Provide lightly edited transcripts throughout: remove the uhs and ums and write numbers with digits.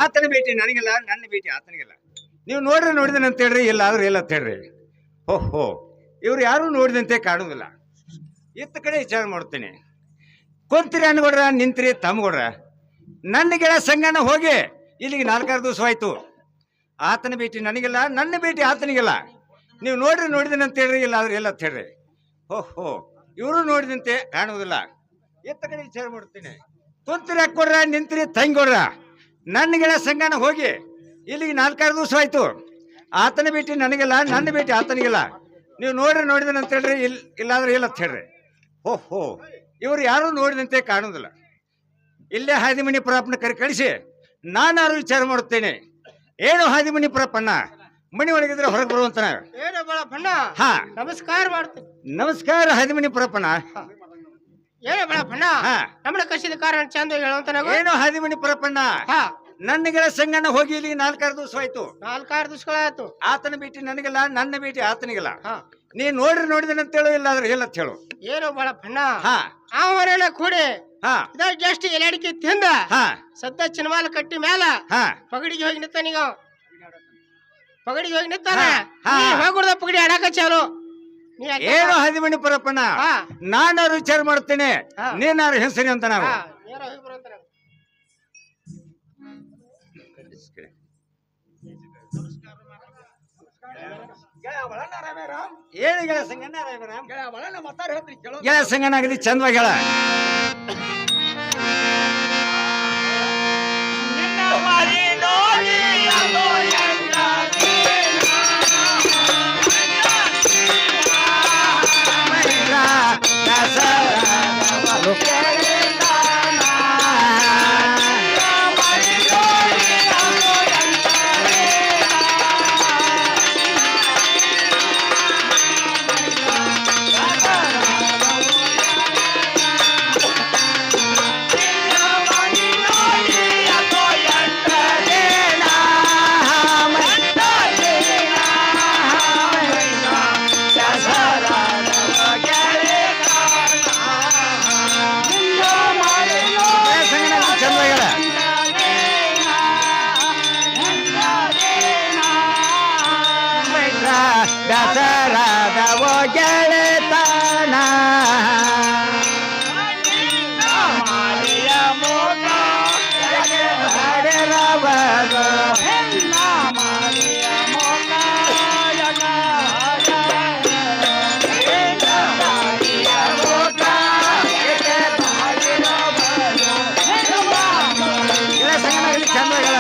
ಆತನ ಭೇಟಿ ನನಗಿಲ್ಲ, ನನ್ನ ಭೇಟಿ ಆತನಿಗಿಲ್ಲ. ನೀವು ನೋಡಿದ್ರೆ ಅಂತ ಹೇಳ್ರಿ, ಇಲ್ಲ ಆದ್ರೆ ಇಲ್ಲ ಅಂತ ಹೇಳ್ರಿ. ಓಹೋ, ಇವ್ರು ಯಾರು ನೋಡಿದಂತೆ ಕಾಣುವುದಿಲ್ಲ. ಇತ್ತ ಕಡೆ ವಿಚಾರ ಮಾಡ್ತೀನಿ. ಕುಂತಿರಿ ಅನ್ಕೊಡ್ರ, ನಿಂತ್ರಿ ತಮ್ಗೊಡ್ರ. ನನ್ನ ಗೆಳೆಯ ಸಂಗಣ್ಣ ಹೋಗಿ ಇಲ್ಲಿಗೆ 4-6 ದಿವಸವಾಯ್ತು. ಆತನ ಭೇಟಿ ನನಗಿಲ್ಲ, ನನ್ನ ಭೇಟಿ ಆತನಿಗಿಲ್ಲ. ನೀವು ನೋಡಿದನ ಅಂತ ಹೇಳ್ರಿ, ಇಲ್ಲ ಆದ್ರೆ ಇಲ್ಲ ಅಂತ ಹೇಳ್ರಿ. ಓಹೋ, ಇವರು ನೋಡಿದಂತೆ ಕಾಣುವುದಿಲ್ಲ. ಎತ್ತ ಕಡೆ ವಿಚಾರ ಮಾಡ್ತೀನಿ. ಕುಂತಿರಿ ಹಾಕೊಡ್ರ, ನಿಂತ್ರಿ ತಂಗೊಡ್ರ. ನನ್ನ ಗೆಳೆಯ ಸಂಗಣ್ಣ ಹೋಗಿ ಇಲ್ಲಿಗೆ 4-6 ದಿವಸವಾಯ್ತು. ಆತನ ಭೇಟಿ ನನಗಿಲ್ಲ, ನನ್ನ ಭೇಟಿ ಆತನಿಗಿಲ್ಲ. ನೀವು ನೋಡಿದನ ಅಂತ ಹೇಳ್ರಿ, ಇಲ್ಲಾದ್ರೆ ಇಲ್ಲ ಅಂತ ಹೇಳ್ರಿ. ಓಹೋ, ಇವರು ಯಾರು ನೋಡಿದಂತೆ ಕಾಣುವುದಿಲ್ಲ. ಇಲ್ಲೇ ಹಾದಿಮಣಿ ಪ್ರಪ್ಪನ ಕಳಿಸಿ ನಾನಾರು ವಿಚಾರ ಮಾಡುತ್ತೇನೆ. ಏನು ಹಾದಿಮಣಿ ಪ್ರಪ್ಪಣ್ಣ, ಮಣಿ ಒಳಗಿದ್ರೆ ಹೊರಗೆ ಬರುವಂತನ. ಹಾ, ನಮಸ್ಕಾರ ಮಾಡ್ತೀನಿ. ನಮಸ್ಕಾರ ಹಾದಿಮಣಿ ಪ್ರಪ್ಪಣ್ಣ. ಏನ ಬಳಪಣ್ಣ, ನಮ್ಮನ್ನ ಕಸಿದ ಕಾರಣ ಚಂದ ಹೇಳುವಂತ. ಏನು ಹಾದಿಮಣಿ ಪ್ರಪ್ಪಣ್ಣ, ನನ್ನ ಗೆಳೆಯ ಸಂಗಣ್ಣ ಹೋಗಿ ಇಲ್ಲಿ 4-6 ದಿವಸವಾಯ್ತು. 4-6 ದಿವಸಗಳಾಯ್ತು. ಆತನ ಭೇಟಿ ನನಗಿಲ್ಲ, ನನ್ನ ಭೇಟಿ ಆತನಿಗಿಲ್ಲ. ನೀ ನೋಡಿದನ ಅಂತ ಹೇಳು, ಇಲ್ಲ ಆದ್ರೆ ಇಲ್ಲ ಅಂತ ಹೇಳು. ಏನು ಬಳಪಣ್ಣ, ಅವರೆಲ್ಲ ಕೂಡಿ ಜಸ್ಟ್ ಎಲೆಡಿಕೆ ತಿಂದ ಸದ್ದ ಚಿನ್ಮಾಲ ಕಟ್ಟಿ ಮ್ಯಾಲ ಪಗಡಿಗೆ ಹೋಗಿ ನಿಂತಾನೀಗ. ಪಗಡಿಗೆ ಹೋಗಿ ನಿಂತಾನ, ಹೋಗುಡ್ದ ಪಗಡಿ ಆಡಾಕ ಚಾಲು. ಏನು ಹಾದಿಮಣಿ ಪರಪ್ಪಣ್ಣ, ನಾನಾರು ವಿಚಾರ ಮಾಡ್ತೇನೆ, ನೀನಾರು ಹೆಸರಿ ಅಂತ. ನಾವು ಏನು ಗೆಳ ಸಂಗಣ್ಣ, ಗೆಳ ಸಂಗಣ್ಣ ಆಗಲಿ ಚಂದವಾಗಿ ಹೇಳ. ದಸರಾದವೋ ಗೆಳೆತನ ಮಾರಿಯ ಮೋಗ ಹಡೆರವದು ಎಲ್ಲ ಮಾರಿಯ ಮೋಗ ಚಂದಗಳ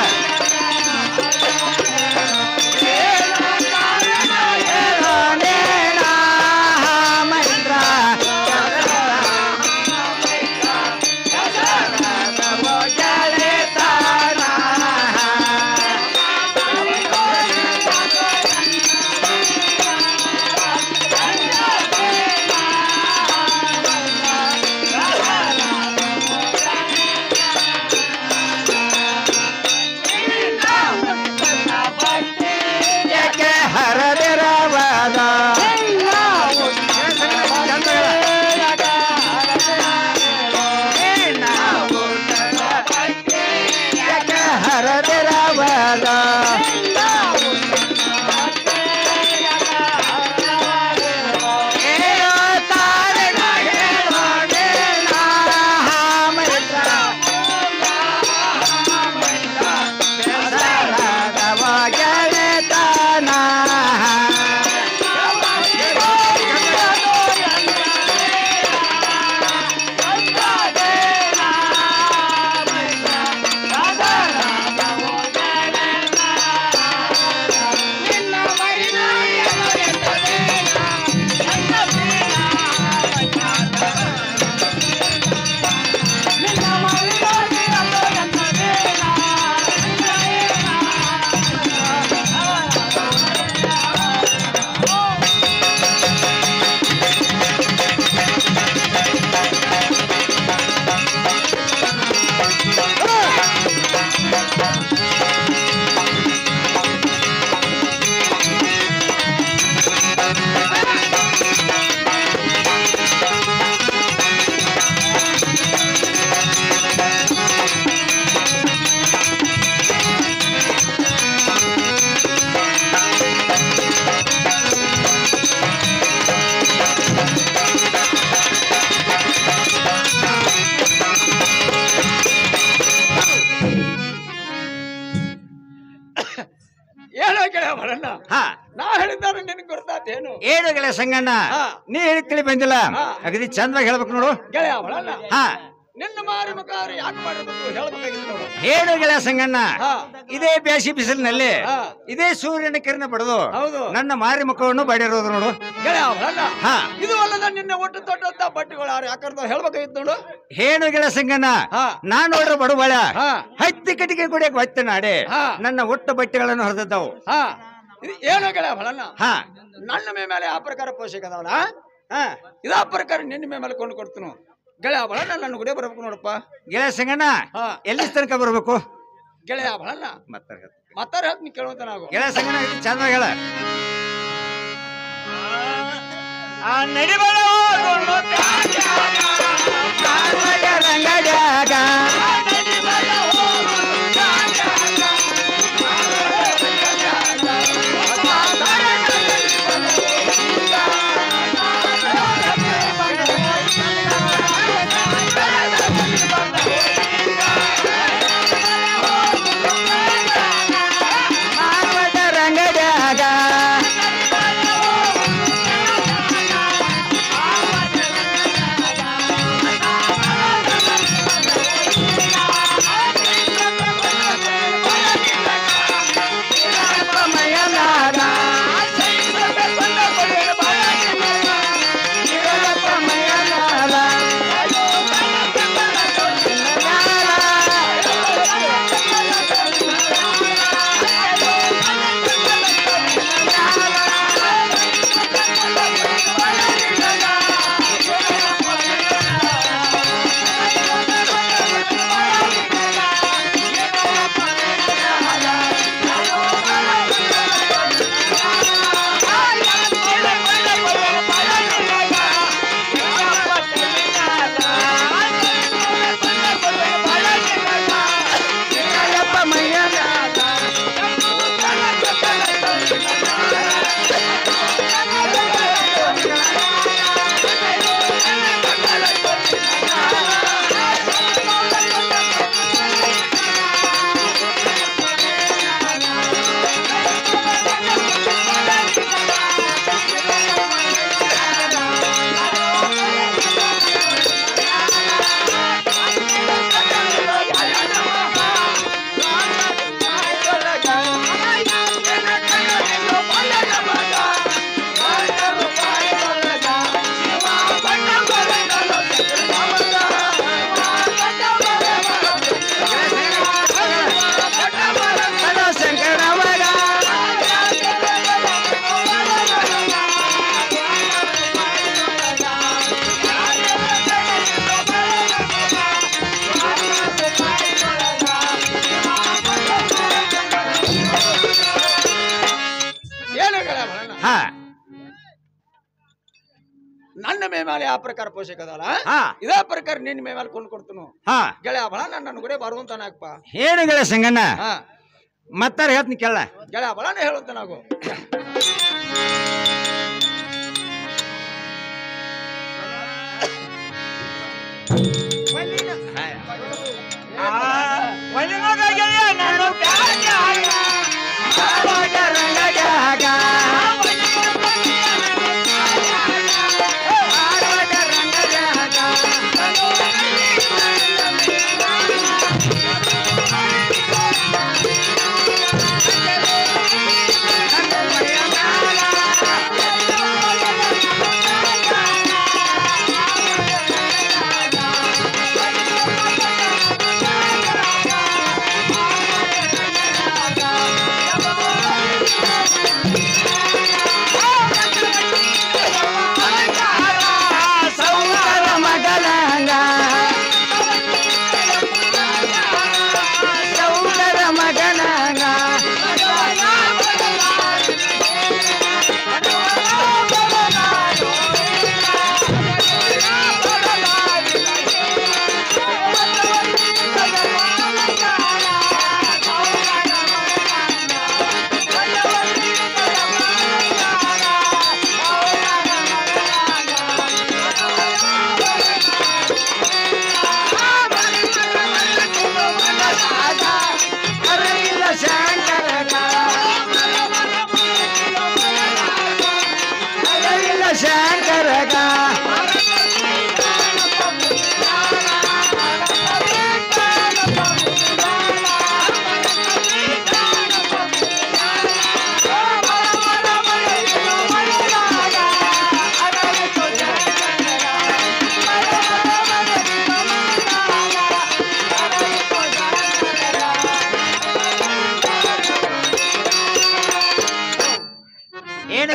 ಏನೋ ಗೆಳೆಯ ಬರಣ್ಣ ಹಾ ನಾ ಹೇಳಿದ್ದಾರೆ ನಿನಗೆ ಗೊತ್ತಾತೇನು? ಏನು ಗೆಳೆಯ ಸಂಗಣ್ಣ ಹಾ. ನೀ ಹೇಳಿ ತಿಳಿ ಬಂದಿಲ್ಲ ಹಾ. ಅಗದಿ ಚಂದವಾಗಿ ಹೇಳ್ಬೇಕು ನೋಡು. ಗೆಳೆಯ ಬರಣ್ಣ ಹಾ ನಿನ್ನ ಮಾರಿ ಮುಖಾರು ಯಾಕೆ ಮಾಡಬೇಕು ಹೇಳ್ಬೇಕಾಗಿತ್ತು ನೋಡು. ಏನು ಗೆಳೆಯ ಸಂಗಣ್ಣ ಹಾ. ಇದೇ ಬ್ಯಾಸಿ ಬಿಸಿಲಿನಲ್ಲಿ ಹಾ. ಇದೇ ಸೂರ್ಯನ ಕಿರಣ ಬಡದು ಹೌದು ನನ್ನ ಮಾರಿ ಮುಖವನ್ನು ಬಡಿರೋದು ನೋಡು. ಗೆಳೆಯ ಬರಣ್ಣ ಹಾ ಇದು ಅಲ್ಲದ ನಿನ್ನೆ ಒಟ್ಟು ತೊಟ್ಟಂತ ಬಟ್ಟೆಗಳು ಯಾರು ಯಾಕಂದ್ರೆ ಹೇಳ್ಬೇಕಾಗಿತ್ತು ನೋಡು. ಏನು ಗೆಳೆಯ ಸಂಗಣ್ಣ ಹಾ. ನಾನ್ ನೋಡ್ರ ಬಡು ಬಾಳ ಹಾ. ಹತ್ತಿ ಕಟ್ಟಿಗೆ ಕುಡಿಯಕ್ ಬತ್ತೆ ನಾಡೆ ಹಾ. ನನ್ನ ಒಟ್ಟು ಬಟ್ಟೆಗಳನ್ನು ಹೊರದದ್ದವು. ಹಾ ಇದು ಏನೋ ಗೆಳೆಯ ಬರಣ್ಣ ಹಾ ನನ್ನ ಮೇಲೆ ಆ ಪ್ರಕಾರ ಪೋಷಕ ಅದಾವಲ್ಲ ಹಾ ಇದಾ ಪ್ರಕಾರ ನಿನ್ನ ಮೇಲೆ ಕೊಂಡು ಕೊಡ್ತೀನಿ ಗೆಳೆಯ ಬರಣ್ಣ ನನ್ನ ಗುಡಿಯ ಬರ್ಬೇಕು ನೋಡಪ್ಪ. ಗೆಳೆಯ ಸಂಗಣ್ಣ ಹಾ. ಎಲ್ಲಿ ತನಕ ಬರ್ಬೇಕು? ಗೆಳೆಯ ಬರಣ್ಣ ಮತ್ತಾರ ಹೇಳ್ತೀನಿ ಕೇಳುವಂತ ನಾವು ಗೆಳೆಯ ಸಂಗಣ್ಣ ಚಂದವಾಗಿ ಹೇಳ. ಹಾ ನನ್ನ ಮೇಲೆ ಆ ಪ್ರಕಾರ ಪೋಷಕ ಅದಲ್ಲ ಹಾ ಇದೇ ಪ್ರಕಾರ ನಿನ್ನ ಮೇಲೆ ಕೊಂಡು ಕೊಡ್ತೀನಿ ಹಾ ಗೆಳೆಯ ಬಳ ನನ್ನ ಗುಡೆ ಬರುವಂತಾನಪ್ಪ. ಏನು ಗೆಳೆಯ ಸಂಗಣ್ಣ ಹಾ ಮತ್ತಾರ ಹೇಳ್ತೀನಿ ಕೇಳ. ಗೆಳೆಯ ಬಳನೇ ಹೇಳುವಂತ ನಾವು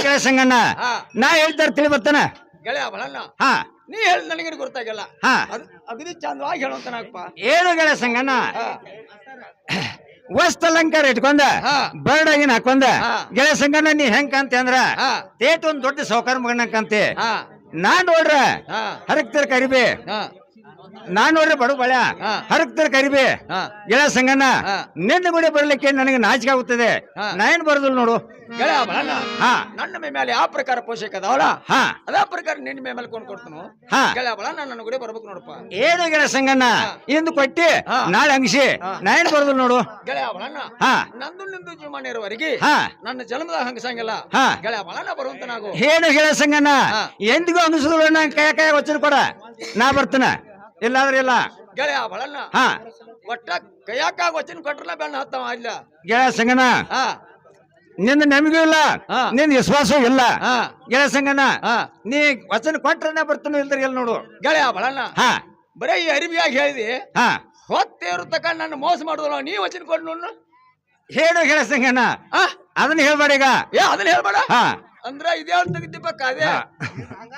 ಗೆಳೆಯ ಸಂಗಣ್ಣ ಹಾ. ನಾ ಹೇಳ್ತಾರ ತಿಳಿ ಬರ್ತಾನ ಗೆಳೆಯ ಬಳಣ್ಣ ಹಾ ನೀ ಹೇಳಿ ನನಗೆ ಗೊತ್ತಾಗಲ್ಲ ಹಾ ಅಗದಿ ಚಂದವಾಗಿ ಹೇಳುವಂತನಪ್ಪ. ಏನು ಗೆಳೆಯ ಸಂಗಣ್ಣ ವಸ್ತು ಅಲಂಕಾರ ಇಟ್ಕೊಂಡ ಹಾ. ಬರ್ಡಾಗಿನ ಹಾಕೊಂಡ ಹಾ. ಗೆಳೆಯ ಸಂಗಣ್ಣ ನೀ ಹೆಂಗ್ ಕಾಂತಿ ಅಂದ್ರ ಹಾ. ತೇಟ್ ಒಂದ್ ದೊಡ್ಡ ಸೌಕಾರ ಮಗನ ಕಾಂತಿ ಹಾ ನಾನ್ ನೋಡ್ರ ಹಾ ಹರಕ್ತರ ಕರಿಬಿ ಹಾ ನಾನ್ ನೋಡ್ರಿ ಬಡು ಬಳ್ಯ ಹಾ. ಹರಕ್ತರ ಕರಿಬಿ ಹಾ ಗೆಳೆಯ ಸಂಗಣ್ಣ ಹಾ. ನಿನ್ನ ಗುಡಿ ಬರ್ಲಿಕ್ಕೆ ನನಗೆ ನಾಚಿಕೆ ಆಗುತ್ತದೆ ಹಾ. ನಾ ಏನ್ ಬರೋದಿಲ್ಲ ನೋಡು ಗೆಳೆಯ ಬಳಣ್ಣ ಹಾ ನನ್ನ ಮೇಲೆ ಯಾವ ಪ್ರಕಾರ ಪೋಷಕ ಅದಾವಲ್ಲ ಹಾ ಅದೇ ಪ್ರಕಾರ ನಿನ್ನ ಮೇಲೆ ಕೊಂಡು ಕೊಡ್ತನು. ಹಾ ಗೆಳೆಯ ಬಳಣ್ಣ ನನ್ನ ಗುಡಿ ಬರ್ಬೇಕು ನೋಡಪ್ಪ. ಏನು ಗೆಳೆಯ ಸಂಗಣ್ಣ ಇಂದು ಕೊಟ್ಟಿ ಹಾ. ನಾಳೆ ಅಂಗಿಸಿ ಹಾ. ನಾ ಏನ್ ಬರೋದಿಲ್ಲ ನೋಡು ಗೆಳೆಯ ಬಳಣ್ಣ ಹಾ ನಂದು ನಿಂದು ಜೀವಮಾನ ಇರುವವರೆಗೆ ಹಾ ನನ್ನ ಜನ್ಮದಾಗ ಹಂಗಸಂಗಿಲ್ಲ. ಹಾ. ಗೆಳೆಯ ಬಳಣ್ಣ ಬರುವಂತ ನಾವು ಏನು ಗೆಳೆಯ ಸಂಗಣ್ಣ ಹಾ. ಎಂದಿಗೂ ಅಂಗಿಸುದಿಲ್ಲ ನಾ ಕೈ ವಚನ ಕೊಡ ನಾ ಬರ್ತೀನ ಇಲ್ಲಾದ್ರೆ ಇಲ್ಲ ಗೆಳೆಯ ಬಳಣ್ಣ ಹಾ ಒಟ್ಟ ಕೈಯಾಕ ವಚನ ಕೊಟ್ರಲ್ಲ ಬೆಣ್ಣ ಹತ್ತವ ಇಲ್ಲ. ಗೆಳೆಯ ಸಂಗಣ್ಣ ಹಾ ನಿನ್ನ ನಮಗೂ ಇಲ್ಲ ಹಾ. ನಿನ್ ವಿಶ್ವಾಸವೂ ಇಲ್ಲ ಹಾ ಗೆಳೆಯ ಸಂಗಣ್ಣ ಹಾ ನೀ ವಚನ ಕೊಟ್ರನ್ನ ಬರ್ತಾನೆ ಇಲ್ದ್ರ ಇಲ್ಲ ನೋಡು ಗೆಳೆಯ ಬಳಣ್ಣ ಹಾ ಬರೀ ಈ ಅರಿವಿಯಾಗಿ ಹೇಳಿದಿ ಹಾ ಹೊತ್ತೇರು ತಕ ನನ್ನ ಮೋಸ ಮಾಡುದಲ್ಲ ನೀ ವಚನ ಕೊಟ್ಟು ನೋಡು. ಹೇಳು ಗೆಳೆಯ ಸಂಗಣ್ಣ ಆ ಅದನ್ನ ಹೇಳ್ಬೇಡ ಈಗ ಏ ಅದನ್ನ ಹೇಳ್ಬೇಡ ಹಾ ಅಂದ್ರ ಇದೇ ಅಂತ ತೆಗಿತಿಪ್ಪಕ್ಕ ಅದೇ ಹಾ.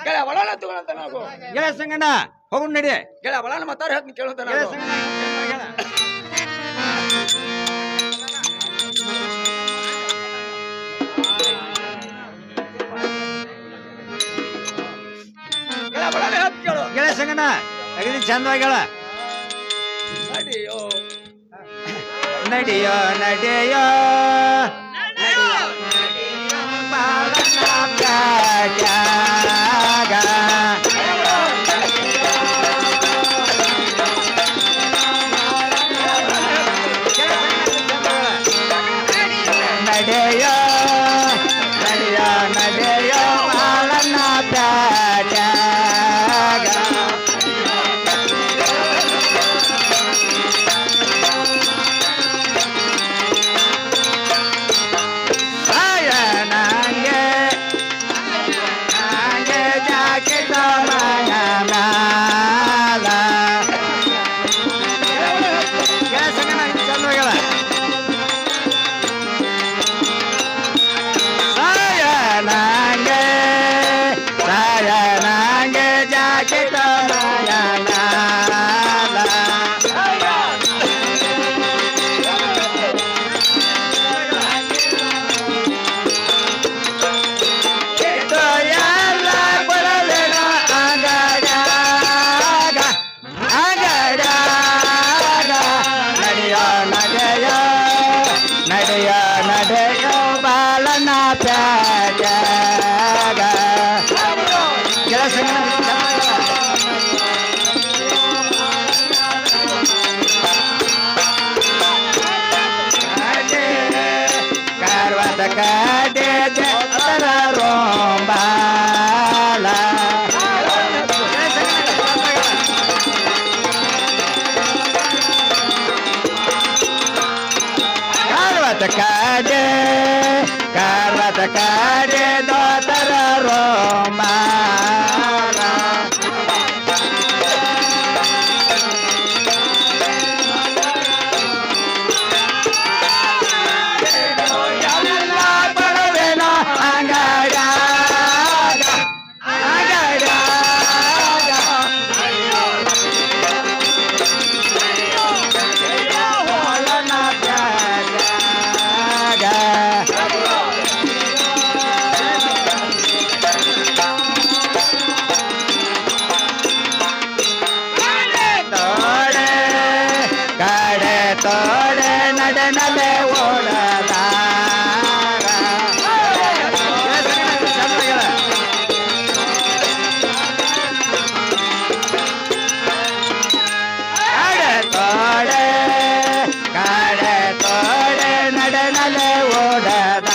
ಗೆಳೆಯ ಬಳಣ್ಣ ತಗೊಳಂತ ನಾವು ಗೆಳೆಯ ಸಂಗಣ್ಣ ಹೋಗ್ ನಡಿ ಗೆಳೆಯ ಬಳಣ್ಣ ಮತ್ತಾರ ಹೇಳ್ತೀನಿ ಕೇಳುವಂತ ಗೆಳೆಯ ನಾವು ಸಂಗಣ್ಣ ಗೆಳೆಯ ಬಳಣ್ಣ ಹೇಳ್ತೀನಿ ಕೇಳು. ಗೆಳೆಯ ಸಂಗಣ್ಣ ಅಗದಿ ಚಂದವಾಗಿ ಹೇಳ ಅಡಿಯೋ ನಡಿಯೋ ನಡಿಯೋ ಬಾಳನ ಪ್ಯಾಟ್ಯಾಗ. ನಡೆಯೋ ನಡೆಯೋ ನಡೆಯೋ ಬಾಳನ ಪ್ಯಾಟ್ಯಾಗ. ನಂಗೆ ನಂಗೆ ಜಾಕೆಟ್ ಮನ ಮ್ಯಾಲ. ಗೆಳೆಯ ಸಂಗಣ್ಣ ಇದು ಚಂದವಾಗ್ಯದ. ಸಾಯ ನಂಗೆ ಜಾಕೆಟ್ ಮನ ಮ್ಯಾಲ. ಎಲ್ಲ ಕೊಡಬೇಡ ಅಂಗಡ್ಯಾಗ ಅಂಗಡ್ಯಾಗ. ನಡೆಯೋ ನಡೆಯೋ ನಡೆಯೋ ನಡೆಯೋ ಬಾಲನ ಪ್ಯಾಟ್ಯಾಗ. ಗೆಳೆಯ ಸಂಗಣ್ಣ ಕಾರ್ವಾದ ಕಾಡೆ ಜರ ರೋಂಬಾಲ. ಕಾರ್ವಾದ ಕಾಡೆ ದೋತರ ರೋಂಬಾಲ. ಎಲ್ಲ ಕೊಡಬೇಡ ಅಂಗಡ್ಯಾಗ ಅಂಗಡ್ಯಾಗ. ಬಾಳನ ಪ್ಯಾಟ್ಯಾಗ. ತೋಡೆ ಕಡೆ ತೋಡೆ ನಡೆ ನಡೆ ಓಡದಾರ. ಕಡೆ ತೋಡೆ ನಡೆ ನಡೆ ಓಡದಾರ.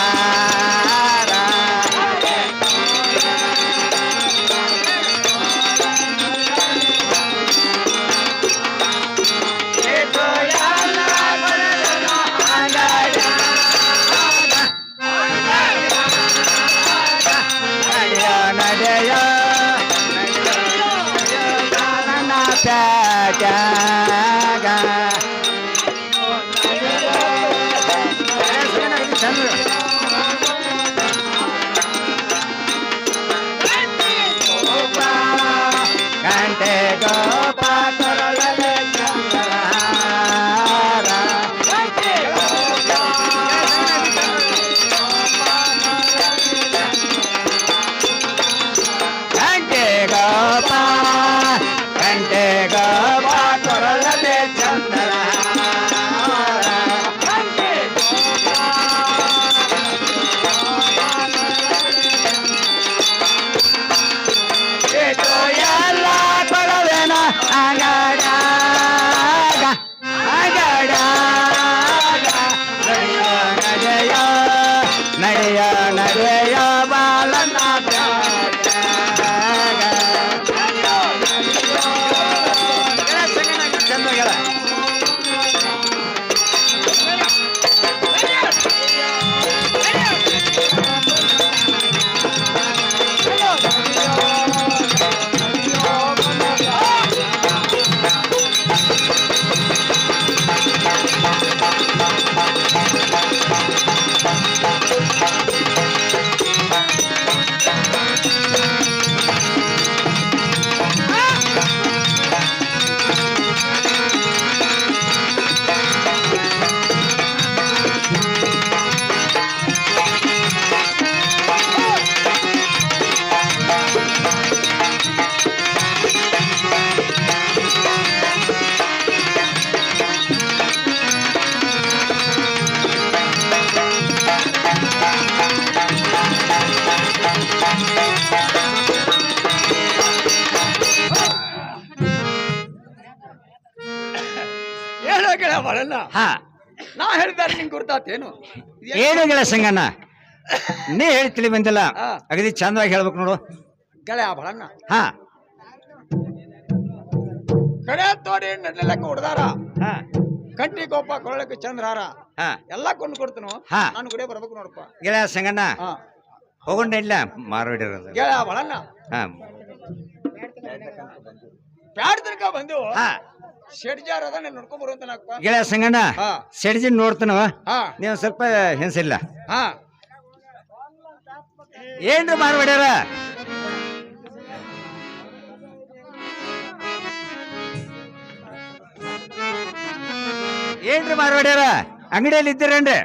ನಡೆಯೋ ನನ್ನ ಪ್ಯಾಟ್ಯಾಗ. ಚಂದ್ರ ಬಾಳಣ್ಣ ಹಾ ನಾ ಹೇಳಿದಾರೆ ನಿಂಗೆ ಗುರ್ತಾತೇನು ಏನು ಗೆಳೆಯ ಸಂಗಣ್ಣ ನೀ ಹೇಳ್ತಿಳಿ ಬಂದಿಲ್ಲ ಹಾ. ಅಗದಿ ಚಂದವಾಗಿ ಹೇಳ್ಬೇಕು ನೋಡು ಗೆಳೆಯ ಬಾಳಣ್ಣ ಹಾ ಕಡೆ ತೋಡಿ ನಡ್ಲೆಕ್ಕ ಹೊಡೆದಾರ ಹಾ ಕಂಟಿ ಗೋಪ ಕೊಳಕ್ಕೆ ಚಂದ್ರಾರ ಹಾ ಎಲ್ಲ ಕೊಂಡು ಕೊಡ್ತನು ಹಾ. ನಾನು ಗುಡಿ ಬರ್ಬೇಕು ನೋಡಪ್ಪ ಗೆಳೆಯ ಸಂಗಣ್ಣ ಹಾ ಹೋಗೋಣ ಇಲ್ಲ ಮಾರ್ಬಿಡಿರೋದು ಗೆಳೆಯ ಬಾಳಣ್ಣ ಹಾ ಪ್ಯಾಡ್ ತನಕ ಬಂದು ಹಾ ಶೆಡ್ಜಾರ್ ಅದ ನೋಡ್ಕೊಂಡ್ ಬರುವಂತ ನಾಕಪ್ಪ ಗೆಳೆಯ ಸಂಗಣ್ಣ ಹಾ ಸೆಡ್ಜಿನ್ ನೋಡ್ತಾನವ ಹಾ ನೀವು ಸ್ವಲ್ಪ ಹೆನ್ಸಿಲ್ಲ ಹಾ ಏನ್ರಿ ಮಾರ್ಬಿಡ್ಯಾರ ಏನ್ರಿ ಮಾರ್ಬಿಡ್ಯಾರ ಅಂಗಡಿಯಲ್ಲಿ ಇದ್ದೀರೇನ್ರಿ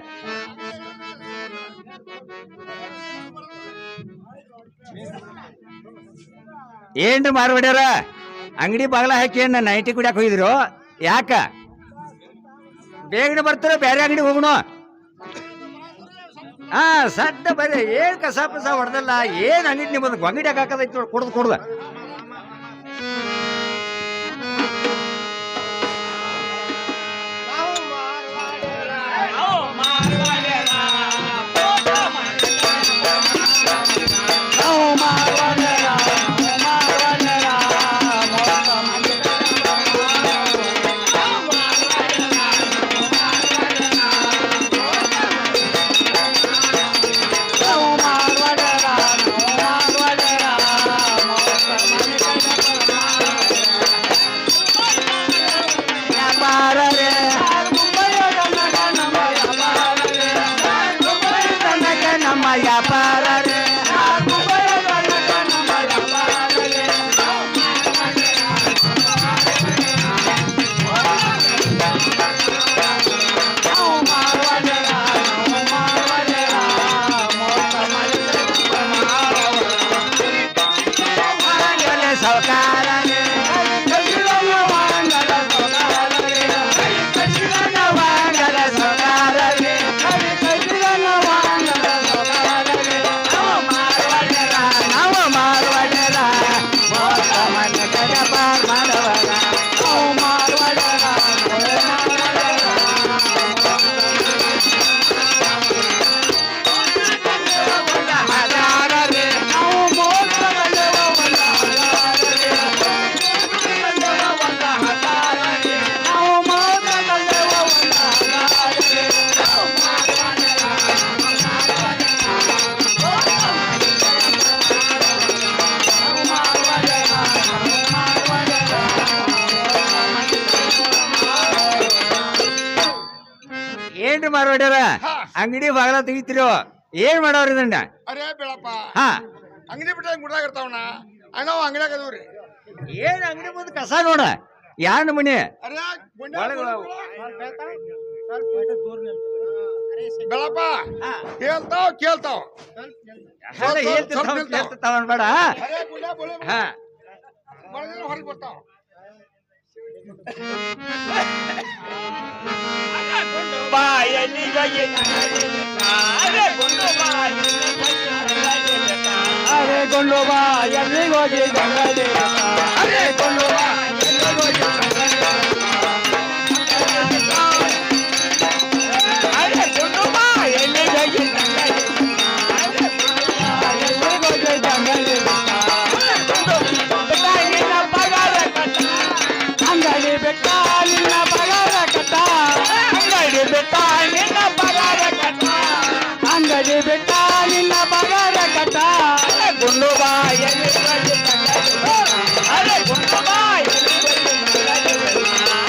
ಏನ್ರಿ ಮಾರ್ಬಿಡ್ಯಾರ ಅಂಗಡಿ ಬಾಗ್ಲ ಹಾಕಿ ಏನ್ ನೈಟಿ ಕುಡಿಯಾಕ ಹೋಗಿದ್ರು ಯಾಕ ಬೇಗನೆ ಬರ್ತಾರ ಬೇರೆ ಅಂಗಡಿ ಹೋಗೋಣ ಹಾ ಸಡ್ಡ ಬರೀ ಏನ್ ಕಸ ಪಸ ಹೊಡೆದಲ್ಲ ಏನ್ ಅಂಗಡಿ ನಿಮ್ಮದು ಅಂಗಡಿ ಹಾಕದೈತಿ ನೋಡಿ ಕುಡ್ದು ಕುಡ್ದ ಏನ್ರಿ ಮಾರ್ವಾಡ್ಯಾರ ಅಂಗಡಿ ಬಾಗಲ ತೆಗಿತಿರೋ ಏನ್ ಮಾಡವ್ರಿ ಇದನ್ನ ಅರೇ ಬೇಳಪ್ಪ ಹಾ ಅಂಗಡಿ ಬಿಟ್ಟ ಗುಡ್ದಾಗ ಇರ್ತಾವಣ್ಣ ಅಣ್ಣವ ಅಂಗಡಿಯಾಗ ಅದವ್ರಿ ಏನ್ ಅಂಗಡಿ ಮುಂದೆ ಕಸ ನೋಡ ಯಾರ ಮನಿ ಅರೇ ಸ್ವಲ್ಪ ಬೆಳಪ್ಪ ಕೇಳ್ತಾವ್ ಕೇಳ್ತಾವ್ ಹೇಳ್ತಿರ್ತಾವ ಬೇಡ ಅರೇ ಗುಂಡ ಬಳಿ ಹಾ ಹೊರಗೆ ಬರ್ತಾವ ಅರೆ ಗೊಂಡು ಬಾ ಎಲ್ಲಿಗೋಗಿ ಗಂಗಲಿ ಅರೆ ಗೊಂಡು ಬಾ ಎಲ್ಲಿಗೋಗಿ ಅರೆ ಗೊಂಡು ಬಾ ಎಲ್ಲಿಗೋಗಿ ಅಂಗಡಿ ಬೆಟ್ಟ ನಿನ್ನ ಪಗಾರ ಕಟ್ಟ ಅಂಗಡಿ ಬೆಟ್ಟ ನಿನ್ನ ಪಗಾರ ಕಟ್ಟ ಅಂಗಡಿ ಬೆಟ್ಟ ನಿನ್ನ ಪಗಾರ ಕಟ್ಟ ಗುಂಡು ಬಾಯಲ್ಲಿ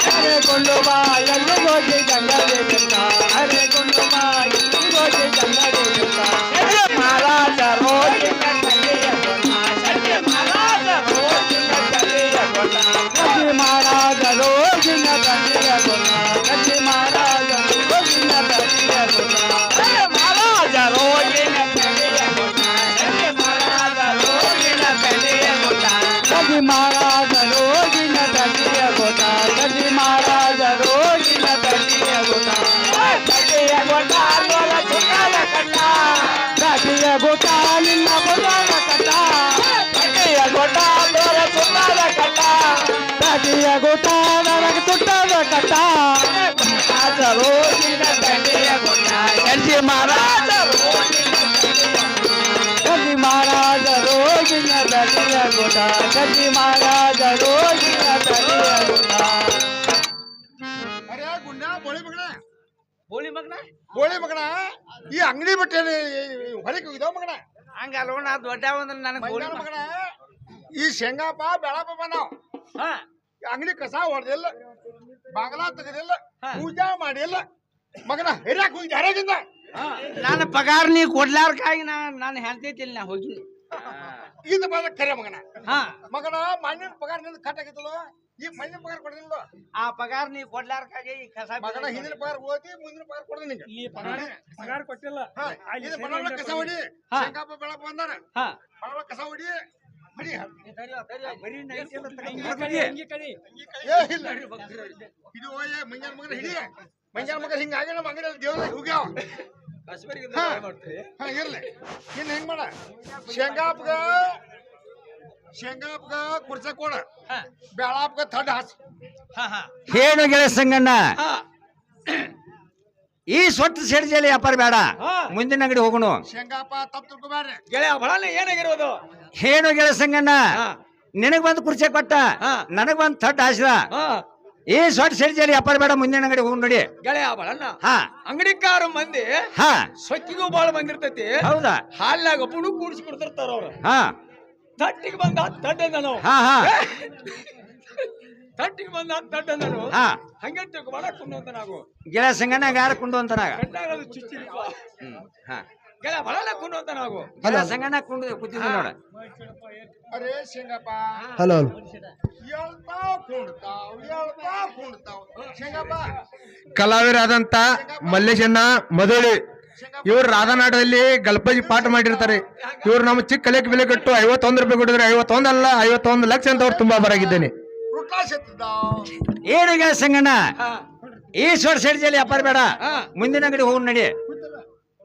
ಅರೆ ಗುಂಡು ಬಾಯಲ್ಲಿ ಹೋಗಿ ಗಂಗಲಿ ಬೆಟ್ಟ ಅರೆ ಗುಂಡು ಬಾಯಲ್ಲಿ ಹೋಗಿ ಗಂಗಲಿ ಬೆಟ್ಟ ಮಹಾರಾಜ ರೋಗಿ ಮಹಾರಾಜ ರೋಗಿನ ತಂದೆಯ ಗುಣ ಕಟ್ಟಿ ಮಹಾರಾಜ ರೋಗಿನ ತಂದೆಯ ಗುಣ ಮಹಾರಾಜ ರೋಗಿನ ತಂದೆಯ ಗುಣ ಮಹಾರಾಜ ರೋಗಿನ ತಂದೆಯ ಗುಣ ಕಟ್ಟಿ ಮಹಾರಾಜ ರೋಗಿನ ತಂದೆಯ ಗುಣ ಕಟ್ಟಿ ಮಹಾರಾಜ ರೋಗಿನ ತಂದೆಯ ಗುಣ ಕಟ್ಟಿಯ ಗುಣ ಸುಂದರ ಕಟ್ಟ ಕಟ್ಟಿಯ ಗುಟ ನಿನ್ನ ಪುರಾಣ ಕಟ್ಟ ಕಟ್ಟಿಯ ಗುಟ ಸುಂದರ ಕಟ್ಟ ದಾಟಿಯ ಗುಟ ನನಗೆ ತುಟ್ಟದ ಕಟ್ಟ ಗಂಜಿ ಮಹಾರಾಜರು ಗಂಜಿ ಮಹಾರಾಜರು ಗಿನ್ನ ತಲೆಯ ಗುಟ ಗಂಜಿ ಮಹಾರಾಜರು ಗಿನ್ನ ತಲೆಯ ಗುಟ. ಅರೆ ಗುಂಡ ಬೋಳಿ ಮಗನ ಬೋಳಿ ಮಗನ ಬೋಳಿ ಮಗನ ಈ ಅಂಗಡಿ ಬಿಟ್ಟೆ ಹೊರಗೆ ಹೋಗಿದಾವ ಮಗನ ಹಂಗಲ್ವ ನಾ ದೊಡ್ಡ ಅಂದ್ರೆ ನನಗೆ ಬೋಳಿ ಮಂಗ್ಯಾನ ಮಗನ ಈ ಶೇಂಗಾಪ ಬೆಳಪ ಬಂದಾವ್ ಹಾ ಅಂಗಡಿ ಕಸ ಹೊಡೆದಿಲ್ಲ ಬಾಗಲ ತೆಗೆದಿಲ್ಲ ಹಾ. ಪೂಜಾ ಮಾಡಿಲ್ಲ ಮಗನ ಹಿರಿಯಾಕ ಹೋಗಿ ಯಾರಾಗಿಂದ ನನ್ನ ಪಗಾರ ನೀ ಕೊಡ್ಲಾರ್ಕಾಗಿ ನಾನು ಹೇಳ್ತೈತಿಲ್ಲ ನಾ ಹೋಗಿ ಇದು ಬಂದ ಕರೆ ಮಗನ ಹಾ ಮಗನ ಮಣ್ಣಿನ ಪಗಾರ ನಿಂದ ಕಟ್ ಆಗಿದ್ದಲ್ಲ ಈ ಮಣ್ಣಿನ ಪಗಾರ ಕೊಡದಿಲ್ಲ ಆ ಪಗಾರ ನೀ ಕೊಡ್ಲಾರ್ಕಾಗಿ ಈ ಕಸ ಮಗನ ಹಿಂದಿನ ಪಗಾರ ಹೋಗಿ ಮುಂದಿನ ಪಗಾರ ಕೊಡದ ನಿಂಗೆ ಈ ಪಗಾರ ಕೊಟ್ಟಿಲ್ಲ ಹಾ, ಇದು ಬಡವಳ ಕಸ ಹೊಡಿ ಹಾ. ಶೇಂಗಾಪ ಬೆಳಪ ಬಂದಾರ ಹಾ ಬಡವಳ ಕಸ ಹೊಡಿ ಹೊಡಿ ಬರೀ ಏ ಇಲ್ಲ ಇದು ಓಯ್ ಮಂಗ್ಯಾನ ಮಗನ ಹಿಡಿ ಮಂಗ್ಯಾನ ಮಗನ ಹಿಂಗಾಗಿ ನಮ್ಮ ಅಂಗಡಿ ದೇವ್ರ ಹೋಗ್ಯಾವ ಹಾ ಇರ್ಲಿ ಇನ್ ಹೆಂಗ್ ಮಾಡ ಶೇಂಗಾಪ್ಗ ಕುರ್ಚ ಕೊಡ ಬೆಳಾಪ್ಗ ಥಡ್ ಹಾಸ್ ಏನು ಗೆಳೆ ಸಂಗಣ್ಣ ಈ ಸೊಟ್ಟು ಸೇಡ್ಜಲ್ಲಿ ವ್ಯಾಪಾರ ಬೇಡ ಮುಂದಿನ ಅಂಗಡಿ ಹೋಗೋಣ. ಶೇಂಗಾಪ ತಪ್ಪು ತಿಳ್ಕೊಬ್ಯಾಡ್ರಿ ಗೆಳೆಯ ಬಳನೆ ಏನಾಗಿರೋದು ಏನು ಗೆಳೆ ಸಂಗಣ್ಣ ನಿನಗ್ ಬಂದು ಕುರ್ಚಿ ಕೊಟ್ಟ ನನಗ್ ಬಂದು ಥಟ್ ಹಾಸಿದ ಈ ಸೊಟ್ಟು ಸೇಡ್ಜಲ್ಲಿ ವ್ಯಾಪಾರ ಬೇಡ ಮುಂದಿನ ಅಂಗಡಿ ಹೋಗೋಣ ನೋಡಿ. ಗೆಳೆಯ ಬಳನ ಹಾ ಅಂಗಡಿಕಾರ ಮಂದಿ ಹಾ ಸೊಕ್ಕಿಗೂ ಬಾಳ ಬಂದಿರ್ತೈತಿ ಹೌದಾ ಹಾಲ್ನಾಗ ಪುಡು ಕೂಡಿಸಿ ಕೊಡ್ತಿರ್ತಾರ ಅವ್ರು ಹಾ ತಟ್ಟಿಗೆ ಬಂದ ತಡ್ಡೆ ನಾನು ಹಾ ಹಾ ತಟ್ಟಿಗೆ ಬಂದ ತಡ್ಡೆ ನಾನು ಹಾ ಹಂಗೆ ತಿಳ್ಕೊಬೇಡ ಕುಂಡು ನಾವು ಗೆಳೆ ಸಂಗಣ್ಣ ಯಾರ ಕುಂಡು ಅಂತನಾಗ ಕಟ್ಟಾಗದು ಚುಚ್ಚಿರಿಪ್ಪ ಹಾ ಗೆಳೆಯ ಬಳನ ಕುಂಡು ಅಂತ ನಾವು ಗೆಳೆ ಸಂಗಣ್ಣ ಕುಂಡು ಕೂತಿದ್ದ ನೋಡ. ಅರೇ ಶೇಂಗಾಪ ಹಲೋ ಹೇಳ್ತಾವ್ ಕುಂಡ್ತಾವ್ ಶೇಂಗಾಪ ಕಲಾವಿದರಾದಂತ ಮಲ್ಲೇಶಣ್ಣ ಮದೋಳಿ ಇವ್ರು ರಾಧಾನಾಟದಲ್ಲಿ ಗಲ್ಪಜಿ ಪಾಠ ಮಾಡಿರ್ತಾರೆ. ಇವ್ರು ನಮ್ಮ ಚಿಕ್ಕ ಕಲೆಕ್ ಬೆಲೆ ಕಟ್ಟು 51 ರೂಪಾಯಿ ಕೊಟ್ಟಿದ್ರೆ 51 ಅಲ್ಲ 51 ಲಕ್ಷ ಅಂತ ಅವ್ರು ತುಂಬಾ ಬರಾಗಿದ್ದೇನೆ. ಏನು ಗೆಳೆ ಸಂಗಣ್ಣ ಈ ಸೊಟ್ಟು ಸೇಡ್ಜಲ್ಲಿ ವ್ಯಾಪಾರ ಬೇಡ ಮುಂದಿನ ಅಂಗಡಿ ಹೋಗೋಣ ನಡಿ.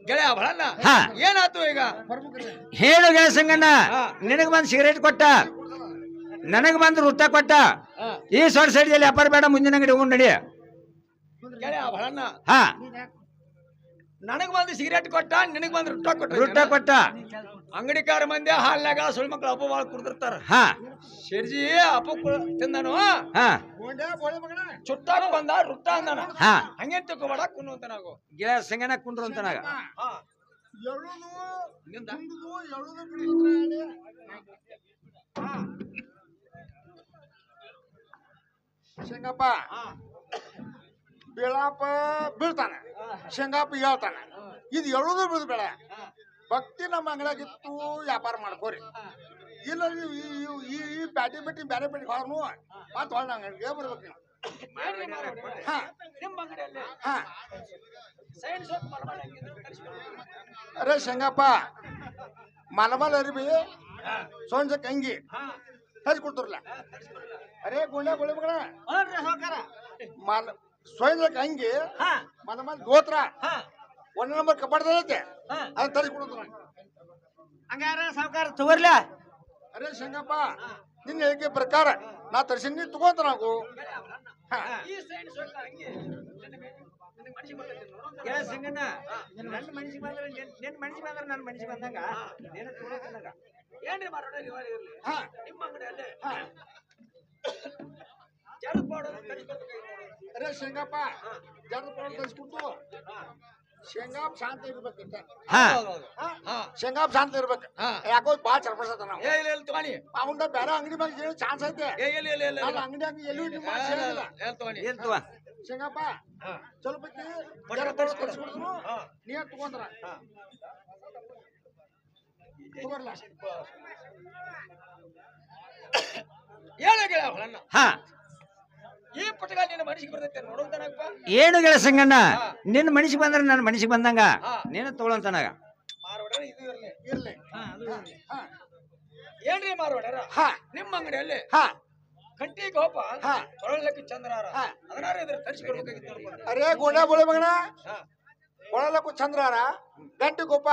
ಗೆಳೆಯ ಬಳನ ಹಾ ಏನಾಯ್ತು ಈಗ ಹೇಳು ಗೆಳೆ ಸಂಗಣ್ಣ ನಿನಗ್ ಬಂದು ಸಿಗರೇಟ್ ಕೊಟ್ಟ ನನಗ್ ಬಂದು ವೃತ್ತ ಕೊಟ್ಟ ಈ ಸೊಟ್ಟು ಸೇಡ್ಜಲ್ಲಿ ವ್ಯಾಪಾರ ಬೇಡ ಮುಂದಿನ ಅಂಗಡಿ ಹೋಗೋಣ ನಡಿ. ಗೆಳೆಯ ಬಳನ ಹಾ ನನಗ್ ಬಂದು ಸಿಗರೇಟ್ ಕೊಟ್ಟ ನಿನಗ್ ಬಂದು ವೃತ್ತ ಕೊಟ್ಟ ಅಂಗಡಿಕಾರ ಮಂದಿ ಹಾಲ್ನಾಗ ಸುಳ್ಳು ಮಕ್ಳು ಅಪ್ಪ ಬಾಳ ಕುಡ್ದಿರ್ತಾರ ಹಾ ಶಿರ್ಜಿ ಅಪ್ಪ ತಿಂದನು ಹಾ ಚುಟ್ಟಾಗ ಬಂದ ರುಟ್ಟ ಅಂದನ ಹಾ ಹಂಗೆ ತಿಳ್ಕೊಬೇಡ ಕುನ್ನು ಅಂತ ನಾವು ಗೆಳೆ ಸಂಗಣ್ಣ ಕುಂಡ್ರು ಅಂತನಾಗ ಶೇಂಗಾಪ ಬೆಳಾಪ ಬೀಳ್ತಾನ ಶೇಂಗಾಪ ಹೇಳ್ತಾನ ಇದು ಎಳುದು ಬೀಳ್ ಬೇಡ ಭಕ್ತಿ ನಮ್ಮ ಅಂಗಡಿಯಾಗಿತ್ತು ವ್ಯಾಪಾರ ಮಾಡ್ಕೋರಿ ಇಲ್ಲ ನೀವು ಈ ಪ್ಯಾಟಿ ಬಿಟ್ಟು ಬೇರೆ ಬೇಟಿ ಹೊರನು ಮತ್ತೆ ಹೊಳ ಅಂಗಡಿಗೆ ಬರ್ಬೇಕು ನೀವು. ಹಾ ನಿಮ್ಮ ಅಂಗಡಿಯಲ್ಲಿ ಹಾ ಸೈನ್ಸ್ ಅರೆ ಶೇಂಗಾಪ ಮಲಮಲ್ ಅರಿಬಿ ಸೋನ್ಸಕ್ ಅಂಗಿ ಹಚ್ಚಿ ಕೊಡ್ತಾರಲ್ಲ ಅರೆ ಗುಂಡ ಗುಳಿ ಮಗಳ ಮಲ ಸೋನ್ಸಕ್ ಅಂಗಿ ಮಲಮಲ್ ಗೋತ್ರ 1 ನಂಬರ್ ಕಪಾಟದೈತೆ ಅದನ್ನ ತರಿಸಿ ಕೊಡ್ತಾರ ಹಂಗಾರ ಸಾವುಕಾರ ತಗೋರ್ಲ ಅರೆ ಶೇಂಗಪ್ಪ ನಿನ್ನ ಹೇಳಿಕೆ ಪ್ರಕಾರ ನಾ ತರಿಸಿ ನೀ ತಗೋತ ನಾವು ಸಂಗಣ್ಣ ನನ್ನ ಮನಸ್ಸಿಗೆ ಬಂದ್ರೆ ನಿನ್ನ ಮನಸ್ಸಿಗೆ ಬಂದ್ರೆ ನನ್ನ ಮನಸ್ಸಿಗೆ ಬಂದಂಗ ಏನ್ರಿ ಮಾರೋಣ ನಿಮ್ಮ ಅಂಗಡಿಯಲ್ಲಿ ಅರೆ ಶೇಂಗಪ್ಪ ಜರ್ದ ಪೌಡರ್ ತರಿಸ್ಕೊಟ್ಟು ಶೇಂಗಾಪ್ ಶಾಂತ ಇರ್ಬೇಕಿಂತ ಶೇಂಗಾಪ್ ಶಾಂತ ಇರ್ಬೇಕು ಯಾಕೋ ಬಾಳ ಚರ್ಪಡ್ಸತ್ತ ನಾವು ತಗೋಣಿ ಅವನ ಬೇರೆ ಅಂಗಡಿ ಮೇಲೆ ಏನು ಚಾನ್ಸ್ ಐತೆ ಅಂಗಡಿ ಎಲ್ಲೂ ಹೇಳ್ತವ ಶೇಂಗಪ್ಪ ಸ್ವಲ್ಪ ತರಿಸ್ಕೊಡ್ತು ನೀ ತಗೊಂಡ್ರ ತಗೋರ್ಲ ಹಾ ಈ ಪುಟಗ ನಿನ್ನ ಮನಸ್ಸಿಗೆ ಬರ್ತೈತೆ ನೋಡೋಂತನಪ್ಪ ಏನು ಗೆಳೆ ಸಂಗಣ್ಣ ನಿನ್ನ ಮನಸ್ಸಿಗೆ ಬಂದ್ರೆ ನನ್ನ ಮನಸ್ಸಿಗೆ ಬಂದಂಗ ನೀನು ತಗೊಳಂತನಾಗ ಮಾರೋಡ್ರ ಇದು ಇರ್ಲಿ ಇರ್ಲಿ ಏನ್ರಿ ಮಾರೋಡ್ರ ನಿಮ್ಮ ಅಂಗಡಿಯಲ್ಲಿ ಕಂಟಿ ಗೋಪ ತೊಳಲಕ್ಕೆ ಚಂದ್ರಾರ ಅದನ್ನಾರ ಇದ್ರ ತರಿಸ್ಕೊಡ್ಬೇಕಾಗಿತ್ತು ನೋಡ್ಕೊಂಡು ಅರೆ ಗೋಡೆ ಬೋಳೆ ಮಗನ ಕೊಳಲಕ್ಕೂ ಚಂದ್ರಾರ ಗಂಟೆ ಗೋಪ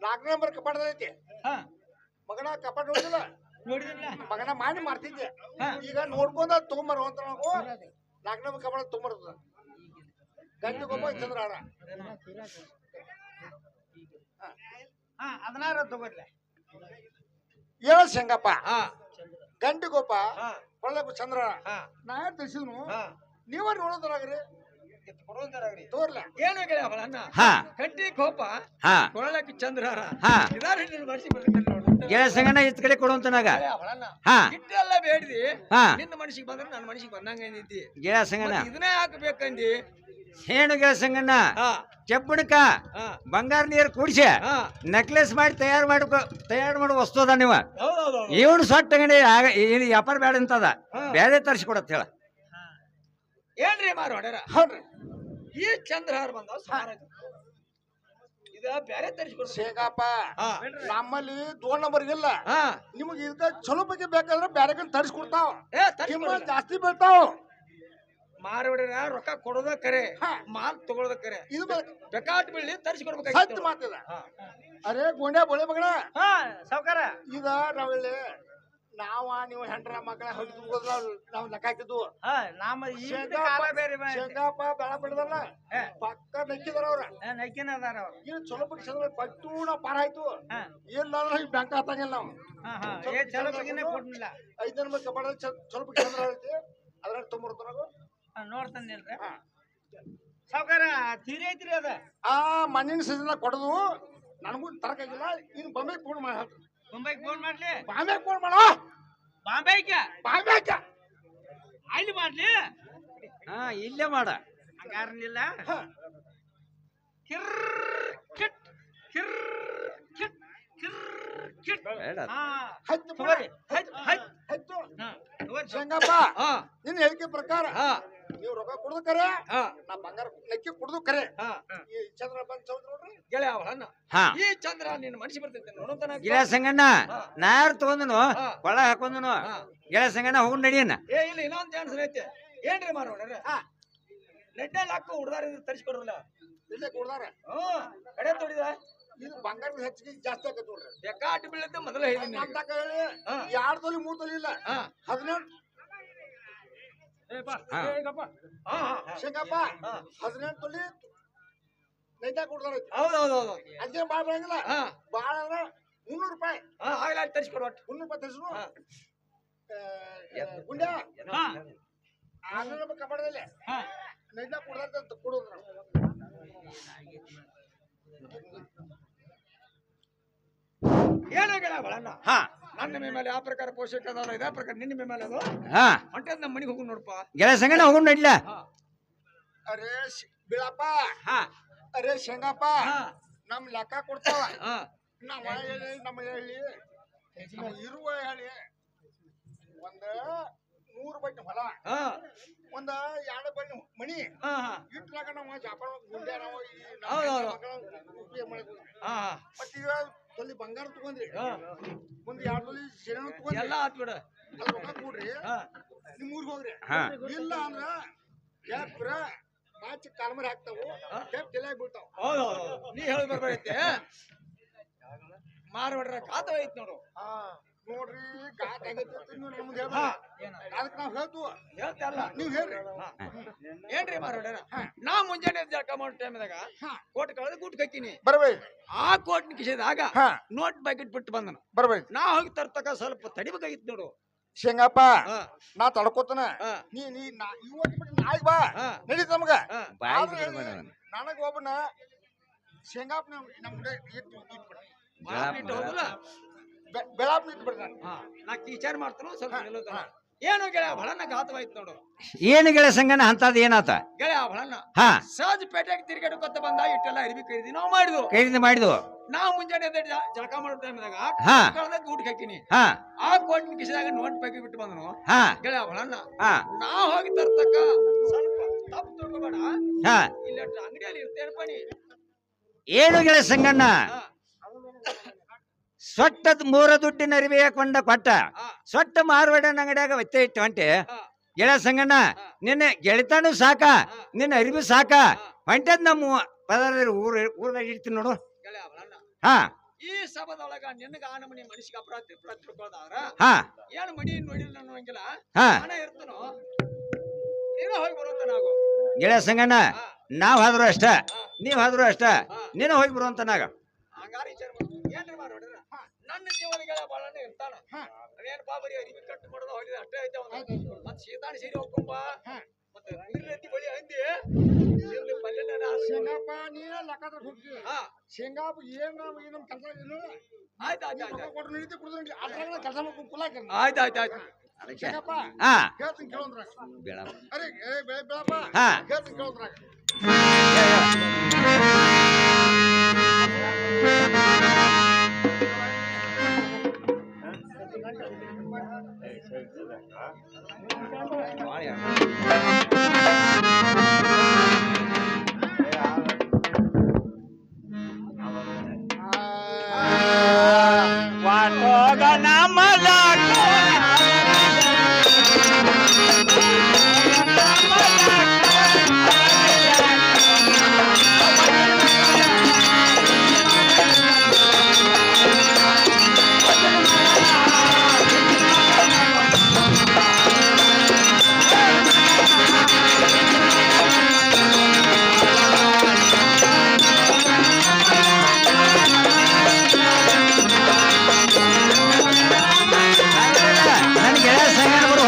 4 ನಂಬರ್ ಕಪಾಟದೈತಿ ಮಗನ ಕಪಾಟ ನೋಡಿಲ್ಲ ಮಗನ ಮಾಡಿ ಮಾಡ್ತಿದ್ದೆ ಈಗ ನೋಡ್ಕೊಂಡ ತಗೊಂಬರುವಂತ ನಾವು ಲಗ್ನ ಕಬಳ ತೊಗೊಂಬರ್ತದ ಗಂಟೆ ಗೊಬ್ಬ ಚಂದ್ರಾರ ಅದನ್ನಾರ ತಗೋರ್ಲೆ ಹೇಳ ಶಂಗಪ್ಪ ಗಂಟೆ ಗೊಬ್ಬ ಒಳ್ಳೆ ಚಂದ್ರ ನಾ ತಿಳಿಸಿದ್ನು ನೀವ ನೋಡೋದ್ರಾಗ್ರಿ ತೋರ್ಲ ಏನು ಗೆಳೆಯ ಅವಳನ್ನ ಹಾ ಕಟ್ಟಿ ಕೋಪ ಹಾ ಕೊಳಲಕ್ಕೆ ಚಂದ್ರಾರ ಹಾ ಇದಾರ ಮನಸ್ಸಿ ಬರ್ತಾರೆ ನೋಡು ಗೆಳ ಸಂಗಣ್ಣ ಇತ್ ಕಡೆ ಕೊಡುವಂತನಾಗ ಅವಳನ್ನ ಹಾ ಇಟ್ಟೆಲ್ಲ ಬೇಡ್ದಿ ಹಾ ನಿನ್ನ ಮನಸ್ಸಿಗೆ ಬಂದ್ರೆ ನನ್ನ ಮನಸ್ಸಿಗೆ ಬಂದಂಗ ಏನಿದ್ದಿ ಗೆಳ ಸಂಗಣ್ಣ ಇದನ್ನೇ ಹಾಕಬೇಕಂದಿ ಏನು ಗೆಳ ಸಂಗಣ್ಣ ಹಾ ಕೆಬ್ಬಣಕ ಹಾ ಬಂಗಾರ ನೀರು ಕುಡಿಸಿ ಹಾ ನೆಕ್ಲೆಸ್ ಮಾಡಿ ತಯಾರು ಮಾಡೋ ವಸ್ತು ಅದ ನೀವ ಹೌದೌದು ಇವನು ಸೊಟ್ಟ ಅಂಗಡಿ ಇಲ್ಲಿ ವ್ಯಾಪಾರ ಬೇಡ ಅಂತದ ಬೇರೆ ತರಿಸಿ ಕೊಡತ್ ಹೇಳ ಏನ್ರಿ ಮಾರು ಹೊಡ್ಯಾರ ಹೌದ್ರಿ ಈ ಚಂದ್ರಹಾರ ಬಂದವ ಸುಮಾರ ಇದ ಬ್ಯಾರೆ ತರಿಸ್ಕೊಡ್ಬೇಕು ಶೇಂಗಪ್ಪ ಹಾ ನಮ್ಮಲ್ಲಿ 2 ನಂಬರ್ ಇಲ್ಲ ಹಾ ನಿಮಗೆ ಇದಕ್ಕ ಚಲೋ ಬಗ್ಗೆ ಬೇಕಾದ್ರೆ ಬೇರೆ ಕಡೆ ತರಿಸ್ಕೊಡ್ತಾವ ಏ ಕಿಮ್ಮತ್ ತರಿಸ್ಕೊಡ್ಲ ಜಾಸ್ತಿ ಬೀಳ್ತಾವ ಮಾರು ಹೊಡ್ಯಾರ ರೊಕ್ಕ ಕೊಡೋದ ಕರೆ ಹಾ. ಮಾಲ್ ತಗೊಳೋದ ಕರೆ ಇದು ಬೇಕಾಟ್ ಬೀಳಿ ಸತ್ಯ ತರಿಸ್ಕೊಡ್ಬೇಕಾಗಿತ್ತು ಮಾತಿದ ಅರೇ ಗೋಂಡ್ಯಾ ಬೋಳೆ ಮಗನ ಹಾ ಸಾವ್ಕಾರ ಇದ ನಾವಿಲ್ಲಿ ನೀವು ಹೆಂಡ್ರ ಮಕ್ಕಳ ಹೊಡಿ ತುಂಬೋದ್ರ ನಾವು ಲೆಕ್ಕ ಹಾಕಿದ್ವು ಹಾ ನಮ್ಮ ಈ ಶೇಂಗಪ್ಪ ಕಾಲ ಬೇರೆ ಶೇಂಗಪ್ಪ ಬೆಳ ಬಿಡದಲ್ಲ ಪಕ್ಕ ನಕ್ಕಿದಾರ ಅವ್ರ ನೈಕಿನ ಅದಾರ ಅವ್ರು ಏನು ಚಲೋ ಬಗ್ಗೆ ಚಂದ್ರ ಪಟ್ಟು ನಾವು ಪಾರ ಆಯ್ತು ಹಾ ಇಲ್ಲ ಅಂದ್ರೆ ಈ ಬ್ಯಾಂಕ್ ಹಾಕಂಗಿಲ್ಲ ನಾವು ಹಾ ಹಾ ಏ ಚಲೋ ಬಗ್ಗೆನೇ ಕೊಡ್ಲಿಲ್ಲ 5 ಜನ ಬಗ್ಗೆ ಕಬಾಡ ಚಲೋ ಬಗ್ಗೆ ಚಂದ್ರ ಐತಿ ಅದ್ರಾಗ ತೊಂಬರ್ತಾರ ನೋಡ್ತಾನಿಲ್ರಿ ಹಾ ಸಾವ್ಕಾರ ತೀರಿ ಐತ್ರಿ ಅದ ಆ ಮಣ್ಣಿನ ಸೀಸನ್ ಕೊಡೋದು ನನಗೂ ತರಕಾಗಿಲ್ಲ ಇನ್ನು ಬಾಂಬೆ ಫೋನ್ ಮಾಡಿ ಹೇಳ್ತೀನಿ ಮುಂಬೈಗೆ ಫೋನ್ ಮಾಡ್ಲಿ ಬಾಂಬೆ ಫೋನ್ ಮಾಡೋ ಬಾಂಬೈಗೆ ಬಾಂಬೆಕ ಅಲ್ಲಿ ಮಾಡ್ಲಿ ಹಾ ಇಲ್ಲೇ ಮಾಡ ಹಂಗಾರನಿಲ್ಲ ಕಿರ್ ಕಿಟ್ ಕಿರ್ ಕಿಟ್ ಕಿರ್ ಕಿಟ್ ಬೇಡ ಹಾ ಹತ್ತು ತಗೋರಿ ಹತ್ತು ಹತ್ತು ಹತ್ತು ಹಾ ತಗೋರಿ ಶಂಗಪ್ಪ ಹಾ ನಿನ್ನ ಹೇಳಿಕೆ ಪ್ರಕಾರ ಹಾ ನೀವು ರೊಕ್ಕ ಕುಡ್ದು ಕರೆ ಹಾ ನಾ ಬಂಗಾರ ನಕ್ಕಿ ಕುಡ್ದು ಕರೆ ಹಾ ಈ ಚಂದ್ರ ಬಂದ್ ಚೌದ್ ನೋಡ್ರಿ ಗೆಳೆಯ ಅವಳನ್ನ ಹಾ ಈ ಚಂದ್ರ ನಿನ್ನ ಮನಸ್ಸಿ ಬರ್ತೈತೆ ನೋಡೋತನ ಗೆಳ ಸಂಗಣ್ಣ ನಾರು ತಗೊಂಡನು ಹಾ. ಕೊಳ ಹಾಕೊಂಡನು ಹಾ. ಗೆಳ ಸಂಗಣ್ಣ ಹೋಗ್ ನಡಿಯನ್ನ ಏ ಇಲ್ಲ ಇನ್ನೊಂದು ಚಾನ್ಸ್ ಐತೆ ಏನ್ರಿ ಮಾರೋಣ ಹಾ ನೆಡ್ಡಲ್ಲಿ ಹಾಕೋ ಹುಡ್ದಾರ ತರಿಸ್ಕೊಡ್ರಲ್ಲ ಇಲ್ಲೇ ಕುಡ್ದಾರ ಹ್ಮ್ ಕಡೆ ತೊಡಿದ ಇದು ಬಂಗಾರದ ಹೆಚ್ಚಿಗೆ ಜಾಸ್ತಿ ಆಗತ್ತೆ ನೋಡ್ರಿ ಬೇಕಾಟ್ ಬೀಳತ್ತೆ ಮೊದಲ ಹೇಳಿನಿ ನಮ್ ತಕ ಹೇಳಿ ಹಾ. 2 ತೊಲಿ 3 ತೊಲಿ ಇಲ್ಲ ಹಾ 18 ಹಾ. ಹಾ ಹಾ ಶಂಗಪ್ಪ 18 ತೊಲಿ ನೈಟ ಕುಡ್ದಾರ ಹೌದೌದೌದು ಅದೇ ಬಾಳ ಬರಂಗಿಲ್ಲ ಹಾ ಬಾಳ ಅಂದ್ರೆ 300 ರೂಪಾಯಿ ಹಾ ಆಗ್ಲಿ ತರಿಸ್ಕೊಡು ಒಟ್ಟು 300 ರೂಪಾಯಿ ತರಿಸ್ರು ಹಾ. ಗುಂಡ್ಯಾ ಹಾ ಆದ್ರೆ ನಮ್ಮ ಕಬಡದಲ್ಲಿ ಹಾ ನೈಟ ಕುಡ್ದಾರ ಕೊಡೋದು ನಾವು ಏನು ಗೆಳ ಬಳಣ್ಣ ಹಾ ನನ್ನ ಮೇಲೆ ಆ ಪ್ರಕಾರ ಪೋಷಕ ಅದಲ್ಲ ಇದೇ ಪ್ರಕಾರ ನಿನ್ನ ಮೇಲೆ ಅದು ಹಾ ಹೊಂಟದ ನಮ್ಮ ಮನೆಗೆ ಹೋಗಿ ನೋಡಪ್ಪ ಗೆಳ ಸಂಗಣ್ಣ ಹೋಗ್ ನಡಿಲ ಹಾ ಅರೇ ಬೀಳಪ್ಪ ಹಾ ಅರೇ ಶಂಗಪ್ಪ ಹಾ ನಮ್ ಲೆಕ್ಕ ಕೊಡ್ತಾವ ಹಾ ನಮ್ಮ ಹೇಳಿ ನಮ್ಮ ಹೇಳಿ ನಮ್ಮ ಇರುವ ಹೇಳಿ ಒಂದ 100 ಬಟ್ಟಿ ಹೊಲ ಹಾ ಒಂದ 2 ಬಟ್ಟಿ ಮನಿ ಹಾ ಹಾ ಇಟ್ಲಾಗ ನಾವು ಜಾಪಾನ ಗುಂಡ್ಯಾ ನಾವು ಈ ಹೌದೌದು. ಉಪಯೋಗ ಮಾಡಿದ್ವಿ ಹಾ ಮತ್ತ ಈಗ ತೊಲಿ ಬಂಗಾರ ತಗೊಂಡ್ರಿ ಹಾ ಒಂದ್ 2 ತೊಲಿ ಶೇಣ ತಗೊಂಡ್ರಿ ಎಲ್ಲ ಆತ್ ಬಿಡ ಅದ್ ರೊಕ್ಕ ಕೊಡ್ರಿ ಹಾ ನಿಮ್ ಊರಿಗೆ ಹೋಗ್ರಿ ಹಾ ಇಲ್ಲ ಅಂದ್ರ ಯಾಕ್ರ ಬಾಚಿ ಕಾಲ್ಮರಿ ಹಾಕ್ತಾವು ಕೆಪ್ ತಲೆಯಾಗ ಬೀಳ್ತಾವ ಹೌದೌದು ನೀ ಹೇಳಿ ಬರ್ಬಾರೈತೆ ಮಾರ್ವಾಡ್ರ ಖಾತ ಐತ್ ನೋಡು ನೋಡ್ರಿ ಗಾಟ್ ಆಗೈತಿ ನಮ್ಗೆ ಹಾ ಅದಕ್ಕೆ ನಾವ್ ಹೇಳ್ತು ಹೇಳ್ತಲ್ಲ ನೀವ್ ಹೇಳ್ರಿ ಏನ್ರಿ ಮಾರ್ವಾಡ್ರ ನಾ ಮುಂಜಾನೆ ಜಳಕ ಮಾಡೋ ಟೈಮ್ದಾಗ ಕೋಟ್ ಕಳೆದು ಗುಟ್ ಕಕ್ಕಿನಿ ಬರ್ಬೇಡಿ ಆ ಕೋಟ್ನ ಕಿಸಿದಾಗ ಹಾ ನೋಟ್ ಪ್ಯಾಕೆಟ್ ಬಿಟ್ಟು ಬಂದನು ಬರ್ಬೇಡಿ ನಾ ಹೋಗಿ ತರ್ತಕ ಸ್ವಲ್ಪ ತಡಿಬೇಕಾಗಿತ್ತು ನೋಡು ಶೇಂಗಪ್ಪ ಹಾ ನಾ ತಡ್ಕೋತನ ಹಾ ನೀ ನೀ ಇವತ್ತು ಬಿಟ್ಟು ನಾಳೆಗ್ ಬಾ ಹಾ ನಡೀತ ನಮ್ಗ ಹಾ ಬಾಯಿ ಆದ್ರೆ ಬಿಡು ಮೇಡಮ್. ನನಗ ಒಬ್ಬನ ಶೇಂಗಾಪ್ ನಮ್ ಕಡೆ ಇಟ್ಟು ಬಾಳ್ ಬಿಟ್ಟು ಹೋಗಲ್ಲ ಬೆಳಾಪ್ ಇಟ್ಟು ಬಿಡ್ತಾನೆ ಹಾ ನಾ ವಿಚಾರ ಮಾಡ್ತಾನು ಸ್ವಲ್ಪ ನಿಲ್ಲೋದನ ಏನು ಗೆಳೆಯ ಬಳನ್ನ ಘಾತವಾಯ್ತು ನೋಡು ಏನು ಗೆಳ ಸಂಗಣ್ಣ ಅಂತದ್ ಏನಾತ ಗೆಳೆಯ ಬಳನ್ನ ಹಾ ಸಹಜ ಪೇಟೆಗೆ ತಿರ್ಗಾಡ್ಕೊತ ಬಂದ ಇಟ್ಟೆಲ್ಲ ಅರಿವಿ ಕೈದಿ ನಾವು ಮಾಡಿದ್ವು ಕೈದಿಂದ ಮಾಡಿದ್ವು ನಾ ಮುಂಜಾನೆ ಎದ್ದು ಜಳಕ ಮಾಡೋ ಟೈಮ್ದಾಗ ಹಾ. ಕಳೆದ ಊಟಕ್ಕೆ ಹಾಕಿನಿ ಹಾ ಆ ಕೋಟಿನ ಕಿಸಿದಾಗ ನೋಟ್ ಪ್ಯಾಕೆಟ್ ಬಿಟ್ಟು ಬಂದನು ಹಾ ಗೆಳೆಯ ಬಳನ್ನ ಹಾ ನಾ ಹೋಗಿ ತರ್ತಕ್ಕ ಸ್ವಲ್ಪ ತಪ್ಪು ತಿಳ್ಕೊಬೇಡ ಹಾ ಇಲ್ಲಿ ಅಂಗಡಿಯಲ್ಲಿ ಇರ್ತೇನೆ ಪಣಿ ಏನು ಗೆಳ ಸಂಗಣ್ಣ ಹಾ ಸೊಟ್ಟದ 3 ದುಡ್ಡಿನ ಅರಿವೆಯ ಕೊಂಡ ಕೊಟ್ಟ ಹಾ ಸೊಟ್ಟ ಮಾರ್ವಾಡನ ಅಂಗಡಿಯಾಗ ಒತ್ತೆ ಇಟ್ಟು ಹೊಂಟೆ ಹಾ ಗೆಳ ಸಂಗಣ್ಣ ನಿನ್ನ ಗೆಳಿತಾನು ಸಾಕ ನಿನ್ನ ಅರಿವಿ ಸಾಕ ಹೊಂಟದ್ ನಮ್ಮ ಪದಾರ ಊರದಾಗ ಇಡ್ತೀನಿ ನೋಡು ಗೆಳೆಯ ಬಳನ್ನ ಹಾ ಈ ಸಭದೊಳಗ ನಿನಗ ಆ ನಮನಿ ಮನುಷ್ಯಗೆ ಅಪರಾಧ ತಿಳ್ಕೊಳ್ಳೋದಾದ್ರ ಹಾ ಏನು ಮನಿ ನೋಡಿಲ್ಲ ಅನ್ನುವಂಗಿಲ್ಲ ಹಾ ನಾನೇ ಇರ್ತನೋ ನೀನು ಹೋಗಿ ಬರುವಂತ ನಾವು ಗೆಳೆಯ ಸಂಗಣ್ಣ ನಾವ್ ಆದ್ರೂ ಅಷ್ಟ ನೀವ್ ಆದ್ರೂ ಅಷ್ಟ ನೀನು ಹೋಗಿ ಬರುವಂತ ನಾಗ ಹಂಗಾರ ವಿಚಾರ ಏನ್ರಿ ಮಾಡೋಡ್ರ ನನ್ನ ಜೀವನಗಳ ಬಾಳನೆ ಇರ್ತಾನ ಅದೇನ್ ಬಾಬರಿ ಅರಿವಿ ಕಟ್ಟು ಮಾಡೋದು ಹೋಗಿದ ಅಷ್ಟೇ ಐತೆ ಅವನು ಮತ್ ಶೀತಾಣ ಸೀರೆ ಹೋಗ್ಕೊಂಬ ಮತ್ತೆ ನೀರ್ತಿ ಬಳಿ ಹಂದಿ ಇಲ್ಲಿ ಪಲ್ಯನ ಶೇಂಗಾಪ ನೀನ ಲಕ್ಕದ್ರ ಹೋಗ್ತಿ ಶೇಂಗಾಪ ಏನ್ ಕೆಲಸ ಇಲ್ಲ ಆಯ್ತು ಆಯ್ತು ಆಯ್ತು ಕೊಟ್ಟು ನೀತಿ ಕುಡಿದ್ರೆ ಅದ್ರಾಗ ಕೆಲಸ ಮಾಡ್ಕೊಂಡು ಕುಲಾಕ ಆಯ್ತು ಆಯ್ತು ಆಯ್ತು ಶೇಂಗಾಪ ಹಾ ಹೇಳ್ತೀನಿ ಕೇಳೋದ್ರಾಗ ಬೇಡ ಅರೆ ಬೆಳಪ್ಪ ಹಾ ಹೇಳ್ತೀನಿ ಕೇಳೋದ್ರಾಗ ನನ್ ಗೆಳೆಯ ಸಂಗಣ್ಣ ಬರೋ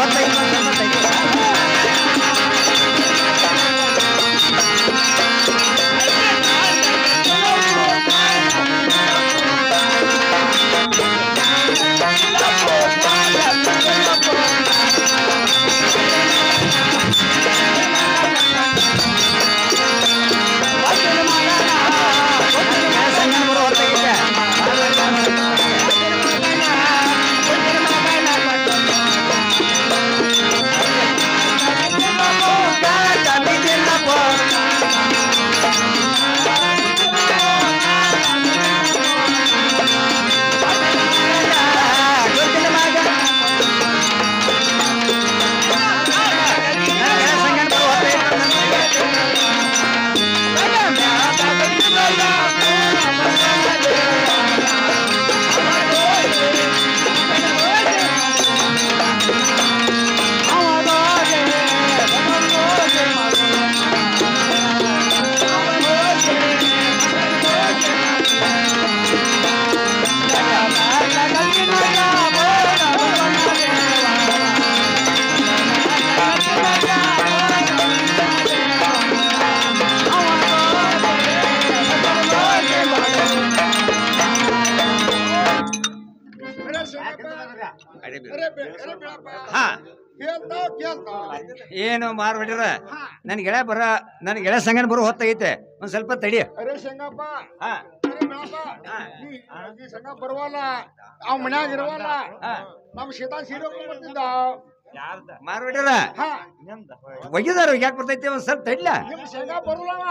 ಹಾ ಏನು ಮಾರ್ಬಿಟ್ರ ನನ್ ಗೆಳೆಯ ಸಂಗಣ್ಣ ಬರೋ ಹೊತ್ತಾಗೈತೆ ಒಂದ್ ಸ್ವಲ್ಪ ತಡಿ ಅರೆ ಶೇಂಗಪ್ಪ ಹಾ ಈ ಸಂಘ ಬರುವಲ್ಲ ಅವ್ ಮನ್ಯಾಗ ಇರುವಲ್ಲ ನಮ್ ಶೀತಾ ಸೀರೆ ಬರ್ತಿದ್ದ ಮಾರ್ಬಿಟ್ರ ಹಾ ಒಗಿದಾರ ಯಾಕೆ ಬರ್ತೈತಿ ಒಂದ್ ಸ್ವಲ್ಪ ತಡ್ಲ ನಿಮ್ ಶೇಂಗಾ ಬರುಲ್ಲವ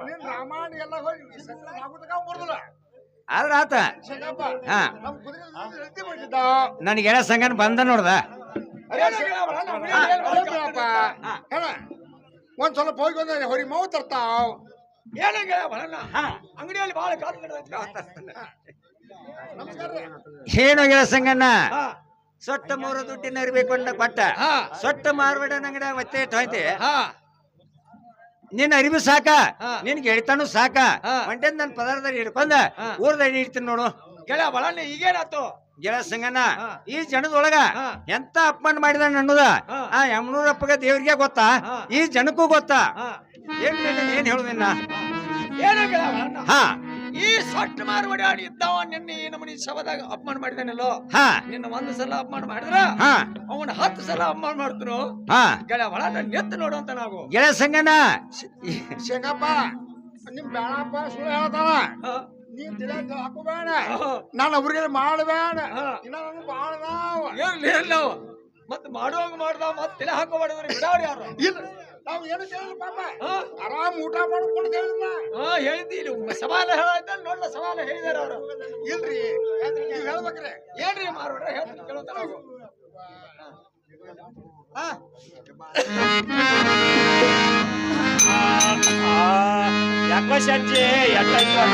ನಿನ್ ರಾಮಾಯಣ ಎಲ್ಲ ಹೋಗಿ ಬರುದಿಲ್ಲ ಆದ್ರ ಆತ ಶೇಂಗಪ್ಪ ಹಾ ನಮ್ ಕುದುರೆ ರೀತಿ ಬರ್ತಿದ್ದ ನನ್ ಗೆಳೆಯ ಸಂಗಣ್ಣ ಬಂದ ನೋಡ್ದ ಒಂದ್ ಸ್ವಲ್ಪ ಹೋಗಿ ಬಂದ ಹೊರಿ ಮಾವು ತರ್ತಾವ್ ಏನಾಗ ಬರಲ್ಲ ಅಂಗಡಿಯಲ್ಲಿ ಬಹಳ ಏನು ಗೆಳೆಯ ಸಂಗಣ್ಣ ಸೊಟ್ಟ ಮೂರು ದುಡ್ಡಿನ ಅರಿಬೇಕು ಕೊಟ್ಟ ಸೊಟ್ಟ ಮಾರ್ಬೇಡ ನಂಗಡ ಮತ್ತೆ ಹೋಯ್ತಿ ನಿನ್ನ ಅರಿವು ಸಾಕ ನಿನ್ ಗೆಳಿತಾನು ಸಾಕ ಒಂಟೆ ನನ್ ಪದಾರ್ಥ ಹಿಡ್ಕೊಂಡ ಊರ್ದ ಹಿಡ್ತೀನಿ ನೋಡು ಗೆಳೆಯ ಬರಲ್ಲ ಈಗೇನಾತು ಗೆಳೆಯ ಸಂಗಣ್ಣ ಈ ಜನದೊಳಗ ಎಂತ ಅಪಮಾನ ಮಾಡಿದ ಅನ್ನೋದ ಆ ಯಮನೂರಪ್ಪಗ ದೇವ್ರಿಗೆ ಗೊತ್ತಾ ಈ ಜನಕ್ಕೂ ಗೊತ್ತಾ ಏನ್ ಹೇಳುದಿನ್ನ ಏನಾಗ ಹಾ ಈ ಸೊಟ್ಟ ಮಾರ್ವಾಡಿ ಇದ್ದಾವ ನಿನ್ನೆ ಈ ನಮ್ಮನಿ ಸಭದಾಗ ಅಪಮಾನ ಮಾಡಿದಾನಲ್ಲೋ ನಿನ್ನ ಒಂದ್ ಸಲ ಅಪಮಾನ ಮಾಡಿದ್ರ ಅವನ 10 ಸಲ ಅಪಮಾನ ಮಾಡ್ತನು ಗೆಳೆಯ ಒಳ ನೆತ್ತು ನೋಡುವಂತ ನಾವು ಗೆಳೆಯ ಸಂಗಣ್ಣ ಶೇಂಗಪ್ಪ ನಿಮ್ ಬೇಡಪ್ಪ ಸುಳ್ಳು ಹೇಳ್ತಾವ ನೀನ್ ತಿಳಕ ಹಾಕೋಬೇಡ ನಾನು ಅವ್ರಿಗೆ ಮಾಡಬೇಡ ಇನ್ನ ನನ್ ಬಾಳ ನಾವು ಮತ್ ಮಾಡುವಂಗ ಮಾಡ್ದಾವ ಮತ್ ತಲೆ ಹಾಕೋಬಾರ್ದ್ರಿ ಬಿಡಾವ್ರಿ ಯಾರು ಇಲ್ಲ ನಾವು ಏನು ಕೇಳಿಲ್ಲ ಪಾಪ ಆರಾಮ್ ಊಟ ಮಾಡ್ಕೊಂಡು ಕೇಳಿಲ್ಲ ಹೇಳಿದ್ದಿ ಸವಾಲ ಹೇಳ ನೋಡ್ಲ ಸವಾಲ ಹೇಳಿದಾರ ಅವ್ರು ಇಲ್ರಿ ನೀವ್ ಹೇಳ್ಬೇಕ್ರಿ ಏನ್ರಿ ಮಾರ್ಬಿಟ್ರೆ ಹೇಳ್ತೀನಿ ಕೇಳೋತ ನಾವು ಯಾಕೋ ಸಜ್ಜೆ ಎಟ್ಟೈತೋ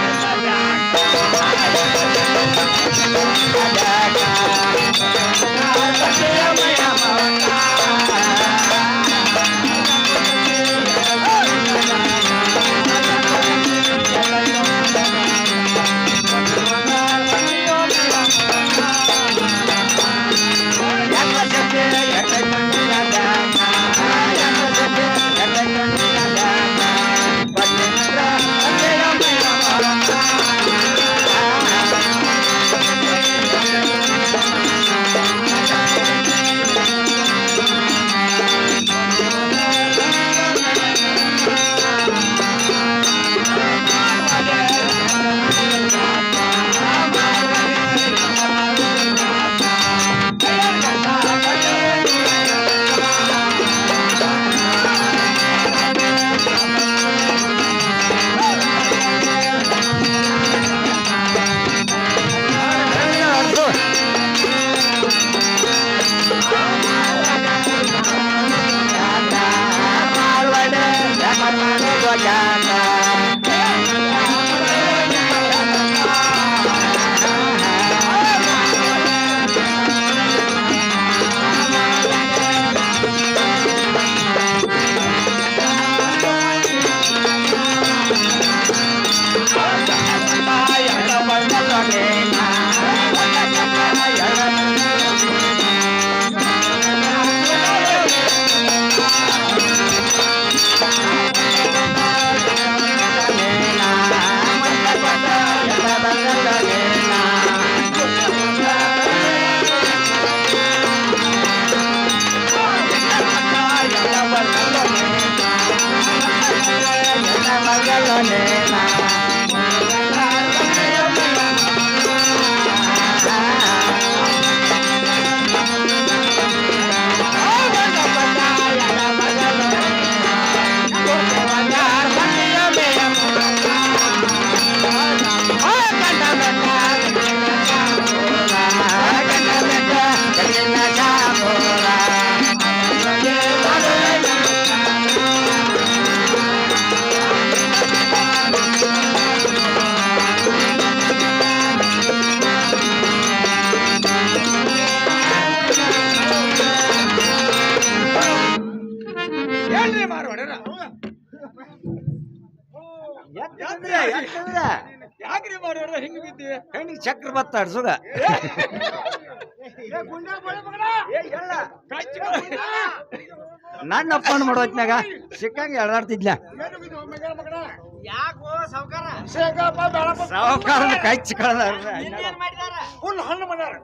ಹೇಳ್ರಿ ಮಾರೋಡ್ರ ಯಾಕ್ರಿ ಮಾರೋಡ್ರ ಹಿಂಗ್ ಬಿದ್ದಿ ಹೆಣ್ಣಿಗೆ ಚಕ್ರ ಬತ್ತ ಅಡ್ಸುಗ ನನ್ನ ಅಪ್ಪನ ಮಾಡೋತ್ನಾಗ ಸಿಕ್ಕಂಗೆ ಎಳ್ದಾಡ್ತಿದ್ಲ ಸಾವುಕಾರನ ಕೈ ಚಿಕ್ಕಳ ಫುಲ್ ಹಣ್ಣು ಮಾಡ್ಯಾರ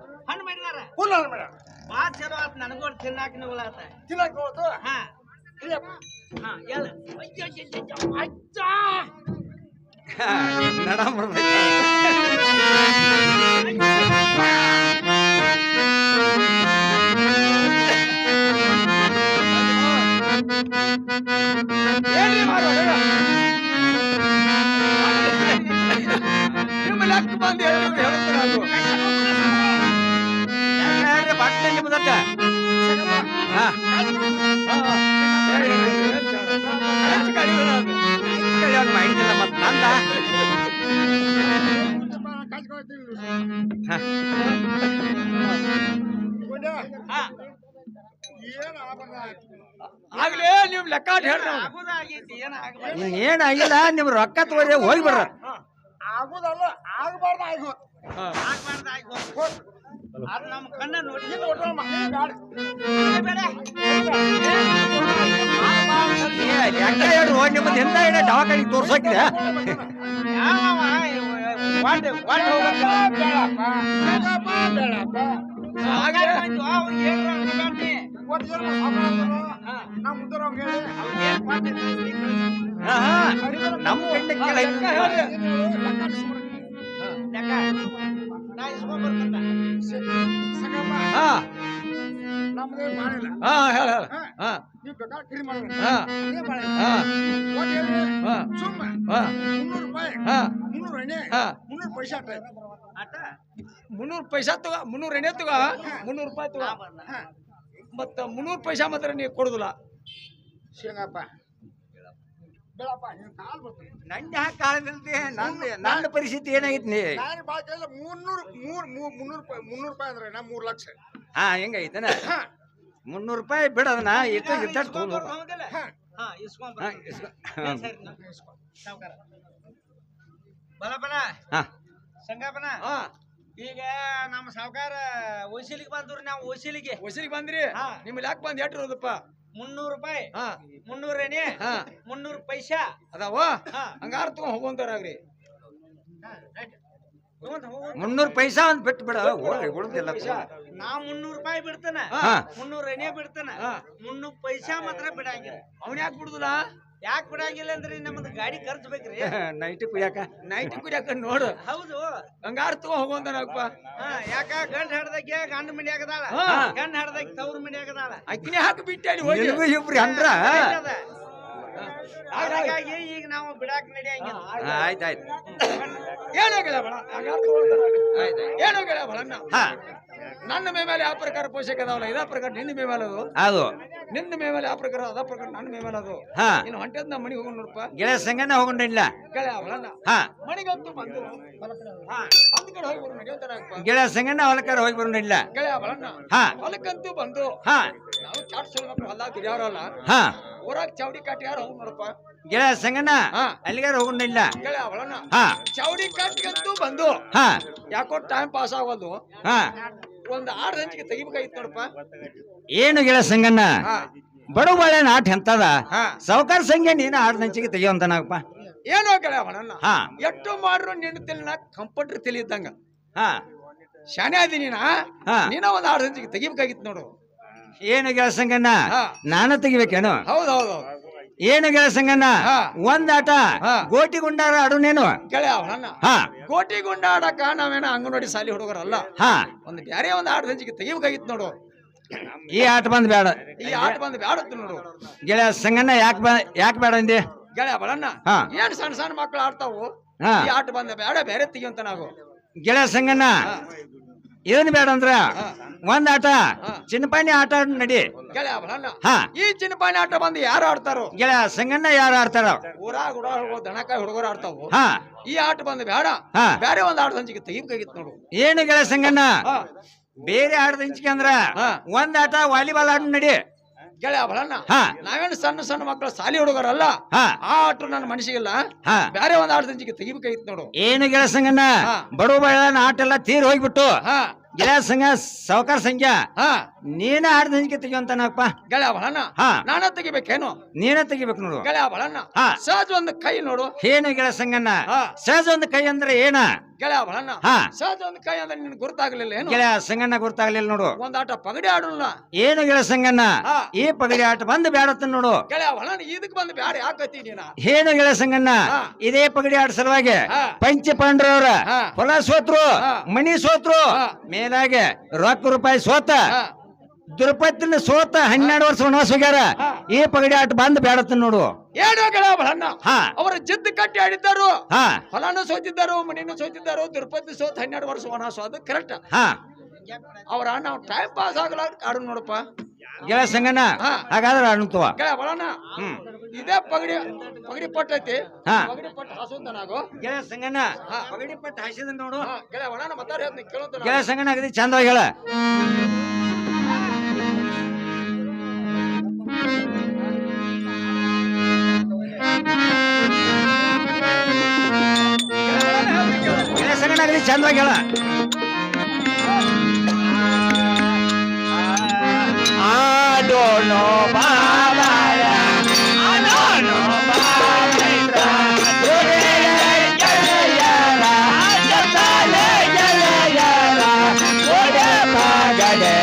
ಫುಲ್ ಹಣ್ಣು ಮಾಡ್ಯಾರ ನನಗೂ ತಿನ್ನಾಕ ತಿನ್ನಕ್ ಹೋತು ನಡ ಏನ್ರಿ ಮಾರೋಡ್ರ ನಿಮ್ಮ ಲೆಕ್ಕ ಬಂದು ಹೇಳ್ತಾರೆ ಬಾಟ್ಲಿ ನಿಮ್ಮದಕ್ಕ ಮೈಂಡಿಲ್ಲ ಮತ್ ನಂದ ಆಗ್ಲೇ ನೀವ್ ಲೆಕ್ಕ ಹೇಳ್ರಿ ಏನಾಗಿಲ್ಲ ನಿಮ್ ರೊಕ್ಕ ತಗೋರಿ ಹೋಗಿ ಬಿಡ್ರ ಆಗುದಲ್ಲ ಆಗಬಾರ್ದು ಆಗೋದು ನಮ್ಮ ಕಣ್ಣ ನೋಡಿ ನಿಮ್ಮದು ಎಂತ ಹೇಳಿ ದವಾಖಾನಿಗೆ ತೋರ್ಸೋಕಿದೆ ನಮ್ಮ ನಮ್ದೇ ಮಾಡಿಲ್ಲ ಹೇಳ ನೀವು ಬೇಕಾದ್ರೆ ಕಿರಿ ಮಾಡಿಲ್ಲ ಹಾ. ಅದೇ ಮಾಡಿಲ್ಲ ಹಾ. ಒಟ್ಟು ಹೇಳ್ರಿ, ಹಾ. ಸುಮ್ಮ ಹಾ. 300 ರೂಪಾಯಿ ಹಾ. 300 ಎಣ್ಣೆ ಹಾ. 300 ಪೈಸೆ ಅಟ್ಟ 300 ಪೈಸಾ ತಗೋ 300 ಎಣ್ಣೆ ತಗೋ 300 ರೂಪಾಯಿ ತಗೋ ಮತ್ತ 300 ಪೈಸಾ ಮಾತ್ರ ನೀವು ಕೊಡುದಿಲ್ಲ ಶೇಂಗಪ್ಪ ಬೇಡಪ್ಪ ನೀನ್ ಕಾಲ್ ಬರ್ತೀನಿ ನನ್ನ ಯಾಕೆ ಕಾಳದಿಲ್ದೆ ನನ್ನ ಪರಿಸ್ಥಿತಿ ಏನಾಗೈತಿ ನೀ ನಾನು ಬಾಕಿಲ್ಲ 300 ರೂಪಾಯಿ ಅಂದ್ರೆ ನಾ 3 ಲಕ್ಷ ಹಾ ಹೆಂಗೈತನ 300 ರೂಪಾಯಿ ಬಿಡೋದನ್ನ ಎಷ್ಟು ಇದ್ದಷ್ಟು ತಗೊಂಡು ಹೋಗು. ಹಾ ಸಂಗಪ್ಪನ ಈಗ ನಮ್ಮ ಸಾವುಕಾರ ವಸೂಲಿಗೆ ಬಂದ್ರು ನಾವು ವಸೂಲಿಗೆ ಬಂದ್ರಿ ನಿಮ್ಗೆ ಯಾಕೆ ಬಂದ್ ಎಷ್ಟ್ ಇರೋದಪ್ಪ 300 ರೂಪಾಯಿ 300 ಏನೇ 300 ಪೈಸಾ ಅದಾವ ಹಂಗಾರ ತಗೊಂಡ್ ಹೋಗುವಂತಾರಾಗ್ರಿ 300 ಪೈಸಾ ಒಂದ್ ಬಿಟ್ಟು ಬಿಡ ಉಳಿದಿಲ್ಲ ನಾ 300 ರೂಪಾಯಿ ಬಿಡ್ತಾನ 300 ಏನೇ ಬಿಡ್ತಾನ 300 ಪೈಸಾ ಮಾತ್ರ ಬಿಡಂಗಿಲ್ಲ. ಅವ್ನ ಯಾಕೆ ಬಿಡುದಿಲ್ಲ ಯಾಕೆ ಬಿಡಂಗಿಲ್ಲ ಅಂದ್ರಿ ನಮ್ದು ಗಾಡಿ ಖರ್ಚು ಬೇಕ್ರಿ. ನೈಟ್ ಕುಯ್ಯಾಕ ನೋಡು ಹೌದು ಹಂಗಾರ ತಗೊಂಡ್ ಹೋಗುವಂತಾರಪ್ಪ ಯಾಕ ಗಂಡ ಹಡ್ದಾಗ ಗಂಡ ಮನಿ ಆಗದಾಳ ಗಂಡ ಹಡ್ದಾಗ ತವ್ರ ಮನಿ ಆಗದಾಳ ಅಕ್ಕಿನೇ ಹಾಕಿ ಬಿಟ್ಟೆ ಅಲ್ಲಿ ಹೋಗಿ ನಿನಗೂ ಇಬ್ರಿ ಅಂದ್ರ ಹಾಗಾಗಿ ಈಗ ನಾವು ಬಿಡಾಕ್ ನಡೆಯಂಗಿಲ್ಲ. ಆಯ್ತಾಯ್ತು ಏನೋ ಗೆಳೆಯ ಬಳ ಏನೋ ಗೆಳೆಯ ಬಳಣ್ಣ ನನ್ನ ಮೇಲೆ ಆ ಪ್ರಕಾರ ಪೋಷಕ ಅದಾವಲ್ಲ ಇದೇ ಪ್ರಕಾರ ನಿನ್ನ ಮೇಲೆ ಅದು ಅದು ನಿನ್ನ ಮೇಲೆ ಆ ಪ್ರಕಾರ ಅದ ಪ್ರಕಾರ ನನ್ನ ಮೇಲೆ ಅದು ಹಾ ಇನ್ನು ಹೊಂಟದ್ ನಮ್ಮ ಮನೆಗೆ ಹೋಗೋಣ ನೋಡಪ್ಪ ಗೆಳೆಯ ಸಂಗನ ಹೋಗೊಂಡಿಲ್ಲ ಗೆಳೆಯ ಬಳಣ್ಣ ಹಾ ಮನೆಗಂತೂ ಬಂದು ಒಂದ್ ಕಡೆ ಹೋಗಿ ಬರೋಣ ಹೇಳ್ತಾರಪ್ಪ ಗೆಳೆಯ ಸಂಗನ ಹೊಲಕಾರ ಹೋಗಿ ಬರೋಣಿಲ್ಲ ಗೆಳೆಯ ಬಳಣ್ಣ ಹಾ ಹೊಲಕ್ಕಂತೂ ಬಂದು ಹಾ ನಾವು ಚಾಟ್ ಸೋಲ್ಬೇಕು ಹೊಲ ದುಡಿಯಾರಲ್ಲ ಹಾ ಊರಾಗ ಚೌಡಿ ಕಾಟಿ ಯಾರು ಹೋಗಿ ನೋಡಪ್ಪ ಗೆಳೆಯ ಸಂಗನ ಅಲ್ಲಿಗಾರ ಹೋಗೊಂಡಿಲ್ಲ ಗೆಳೆಯ ಬಳಣ್ಣ ಹಾ ಚೌಡಿ ಕಾಟಿಗಂತೂ ಬಂದು ಹಾ ಯಾಕೋ ಟೈಮ್ ಪಾಸ್ ಆಗೋದು ಹಾ ಒಂದ್ 6 ಹಂಚಿಗೆ ತೆಗಿಬೇಕಾಗಿತ್ತು ನೋಡಪ್ಪ ಏನು ಗೆಳೆಯ ಸಂಗಣ್ಣ ಹಾ ಬಡು ಬಾಳೆ ನಾಟ್ ಎಂತದ ಹಾ ಸಾವುಕಾರ ಸಂಖ್ಯೆ ನೀನು 6 ಹಂಚಿಗೆ ತೆಗಿಯುವಂತನಾಗಪ್ಪ ಏನೋ ಗೆಳೆಯ ಬಳಣ್ಣ ಹಾ ಎಷ್ಟು ಮಾಡ್ರು ನಿನ್ನ ತಲೆನ ಕಂಪ್ಯೂಟರ್ ತಲೆ ಇದ್ದಂಗ ಹಾ ಶಾನೆ ಆದಿ ನೀನ ಹಾ ನೀನ ಒಂದ್ 6 ಹಂಚಿಗೆ ತೆಗಿಬೇಕಾಗಿತ್ತು ನೋಡು ಏನು ಗೆಳೆಯ ಸಂಗಣ್ಣ ಹಾ ನಾನು ತೆಗಿಬೇಕೇನು ಹೌದೌದು ಏನು ಗೆಳೆಯ ಸಂಗಣ್ಣ ಹಾ. ಒಂದ್ ಆಟ ಹಾ. ಗೋಟಿ ಗುಂಡಾರ ಆಡುನೇನು ಗೆಳೆಯ ಬಳಣ್ಣ ಹಾ ಕೋಟಿ ಗುಂಡ ಆಡಕ ನಾವೇನ ಅಂಗನವಾಡಿ ಸಾಲಿ ಹುಡುಗರಲ್ಲ ಹಾ ಒಂದ್ ಬ್ಯಾರೆ ಒಂದ್ 6 ಹಂಚಿಗೆ ತೆಗಿಬೇಕಾಗಿತ್ತು ನೋಡು ಈ ಆಟ ಬಂದ್ ಬೇಡ ಈ ಆಟ ಬಂದ್ ಬ್ಯಾಡತ್ತು ನೋಡು ಗೆಳೆಯ ಸಂಗಣ್ಣ ಯಾಕೆ ಬೇಡ ಅಂದಿ ಗೆಳೆಯ ಬಳಣ್ಣ ಹಾ. ಏನ್ ಸಣ್ಣ ಸಣ್ಣ ಮಕ್ಳು ಆಡ್ತಾವು ಹಾ ಈ ಆಟ ಬಂದ ಬೇಡ ಬೇರೆ ತೆಗಿಯಂತ ನಾವು ಗೆಳೆಯ ಸಂಗಣ್ಣ ಏನ್ ಬೇಡ ಅಂದ್ರ ಹಾ. ಒಂದ್ ಆಟ ಹಾ. ಚಿನ್ನಪಾಣಿ ಆಟ ಆಡ್ ನಡಿ ಗೆಳೆಯ ಬಳಣ್ಣ ಹಾ ಈ ಚಿನ್ನಪಾಣಿ ಆಟ ಬಂದು ಯಾರು ಆಡ್ತಾರೋ ಗೆಳೆಯ ಸಂಗಣ್ಣ ಯಾರು ಆಡ್ತಾರ ಊರಾಗ ದನಕಾಯಿ ಹುಡುಗರು ಆಡ್ತಾವು ಹಾ ಈ ಆಟ ಬಂದು ಬೇಡ ಹಾ. ಬೇರೆ ಒಂದ್ 6 ಹಂಚಿಗೆ ತೆಗಿಬೇಕಾಗಿತ್ತು ನೋಡು ಏನು ಗೆಳೆಯ ಸಂಗಣ್ಣ ಹಾ. ಬೇರೆ ಆಟದ ಹಂಚಿಕೆ ಅಂದ್ರ ಹಾ. ಒಂದ್ ಆಟ ವಾಲಿಬಾಲ್ ಆಡ್ ನಡಿ ಗೆಳೆಯ ಬಳಣ್ಣ ಹಾ ನಾವೇನು ಸಣ್ಣ ಸಣ್ಣ ಮಕ್ಕಳು ಸಾಲಿ ಹುಡುಗರಲ್ಲ ಹಾ ಆ ಆಟ ನನ್ನ ಮನಸ್ಸಿಗಿಲ್ಲ ಹಾ ಬೇರೆ ಒಂದ್ 6 ಹಂಚಿಗೆ ತೆಗಿಬೇಕಾಗಿತ್ತು ನೋಡು ಏನು ಗೆಳೆಯ ಸಂಗಣ್ಣ ಹಾ. ಬಡವ ಬಾಳ ಆಟ ಎಲ್ಲ ತೀರ್ ಹೋಗ್ಬಿಟ್ಟು ಹಾ ಗೆಳೆಯ ಸಂಘ ಸಾವುಕಾರ ಸಂಖ್ಯಾ ಹಾ ನೀನ ಆಟದ ಹಂಚಿಕೆ ತೆಗಿಯುವಂತನಪ್ಪ ಗೆಳೆಯ ಬಳಣ್ಣ ಹಾ ನಾನ ತೆಗಿಬೇಕೇನು ನೀನ ತೆಗಿಬೇಕು ನೋಡು ಗೆಳೆಯ ಬಳಣ್ಣ ಹಾ. ಸಹಜ ಒಂದು ಕೈ ನೋಡು ಏನು ಗೆಳೆಯ ಸಂಗಣ್ಣ ಹಾ. ಸಹಜ ಒಂದು ಕೈ ಅಂದ್ರೆ ಏನ ಗೆಳೆಯ ಬಳಣ್ಣ ಹಾ ಸಹಜ ಒಂದು ಕೈ ಅಂದ್ರೆ ನಿನ್ ಗುರ್ತಾಗ್ಲಿಲ್ಲ ಏನು ಗೆಳೆಯ ಸಂಗಣ್ಣ ಗೊತ್ತಾಗ್ಲಿಲ್ಲ ನೋಡು ಒಂದ್ ಆಟ ಪಗಡಿ ಆಡೋಣ ಏನು ಗೆಳೆಯ ಸಂಗಣ್ಣ ಹಾ. ಈ ಪಗಡಿ ಆಟ ಬಂದು ಬ್ಯಾಡತ್ತ ನೋಡು ಗೆಳೆಯ ಬಳಣ್ಣ ಇದಕ್ ಬಂದು ಬ್ಯಾಡ ಯಾಕತ್ತಿ ನೀನ ಏನು ಗೆಳೆಯ ಸಂಗಣ್ಣ ಹಾ. ಇದೇ ಪಗಡಿ ಆಟ ಸಲುವಾಗಿ ಹಾ. ಪಂಚ ಪಾಂಡ್ರವ್ರ ಹಾ. ಹೊಲ ಸೋತ್ರು ಹಾ. ಮಣಿ ಸೋತ್ರು ಹಾ. ಮೇಲಾಗೆ ರೊಕ್ಕ ರೂಪಾಯಿ ಸೋತ ಹಾ. ದ್ರೌಪದಿನ ಸೋತ 12 ವರ್ಷ ವನವಾಸ ಹೋಗ್ಯಾರ ಹಾ. ಈ ಪಗಡಿ ಆಟ ಬಂದು ಬ್ಯಾಡತ್ತ ನೋಡು ಏನೋ ಗೆಳೆಯ ಬಳಣ್ಣ ಹಾ ಅವರ ಜಿದ್ದು ಕಟ್ಟಿ ಆಡಿದ್ದಾರು ಹಾ ಹೊಲನು ಸೋತಿದ್ದಾರು ಮಣಿನೂ ಸೋತಿದ್ದಾರು ದ್ರೌಪದಿ ಸೋತ್ 12 ವರ್ಷ ವನವಾಸ ಅದು ಕರೆಕ್ಟ್ ಹಾ ಅವ್ರ ನಾವು ಟೈಮ್ ಪಾಸ್ ಆಗಲ್ಲ ಆಡು ನೋಡಪ್ಪ ಗೆಳೆಯ ಸಂಗಣ್ಣ ಹಾ. ಹಾಗಾದ್ರೆ ಅನುತ್ತವ ಗೆಳೆಯ ಬಳಣ್ಣ ಹ್ಮ್ ಇದೇ ಪಗಡಿ ಪಟ್ಟೈತಿ ಹಾ. ಪಗಡಿ ಪಟ್ಟು ಹಾಸೋಂತ ನಾವು ಗೆಳೆಯ ಸಂಗಣ್ಣ ಪಗಡಿ ಪಟ್ಟು ಹಾಸಿದ ನೋಡು ಗೆಳೆಯ ಬಳಣ್ಣ ಮತ್ತಾರ ಹೇಳ್ತೀನಿ ಕೇಳೋಂತ ಗೆಳೆಯ ಸಂಗಣ್ಣ ಅಗದಿ ಚಂದವಾಗಿ ಹೇಳ ಗೆಳೆಯ ಸಂಗಣ್ಣ ಅಗದಿ ಚಂದವಾಗಿ ಹೇಳ ಆಡೋಣೋ ಬಾಬಾಯ ಆಡೋಣೋ ಬಾಬೈತ್ರ ಗೆಳೆಯರ ಜೊತೆಲೆ ಗೆಳೆಯರ ಒಡೆ ಬಾಗಡೆ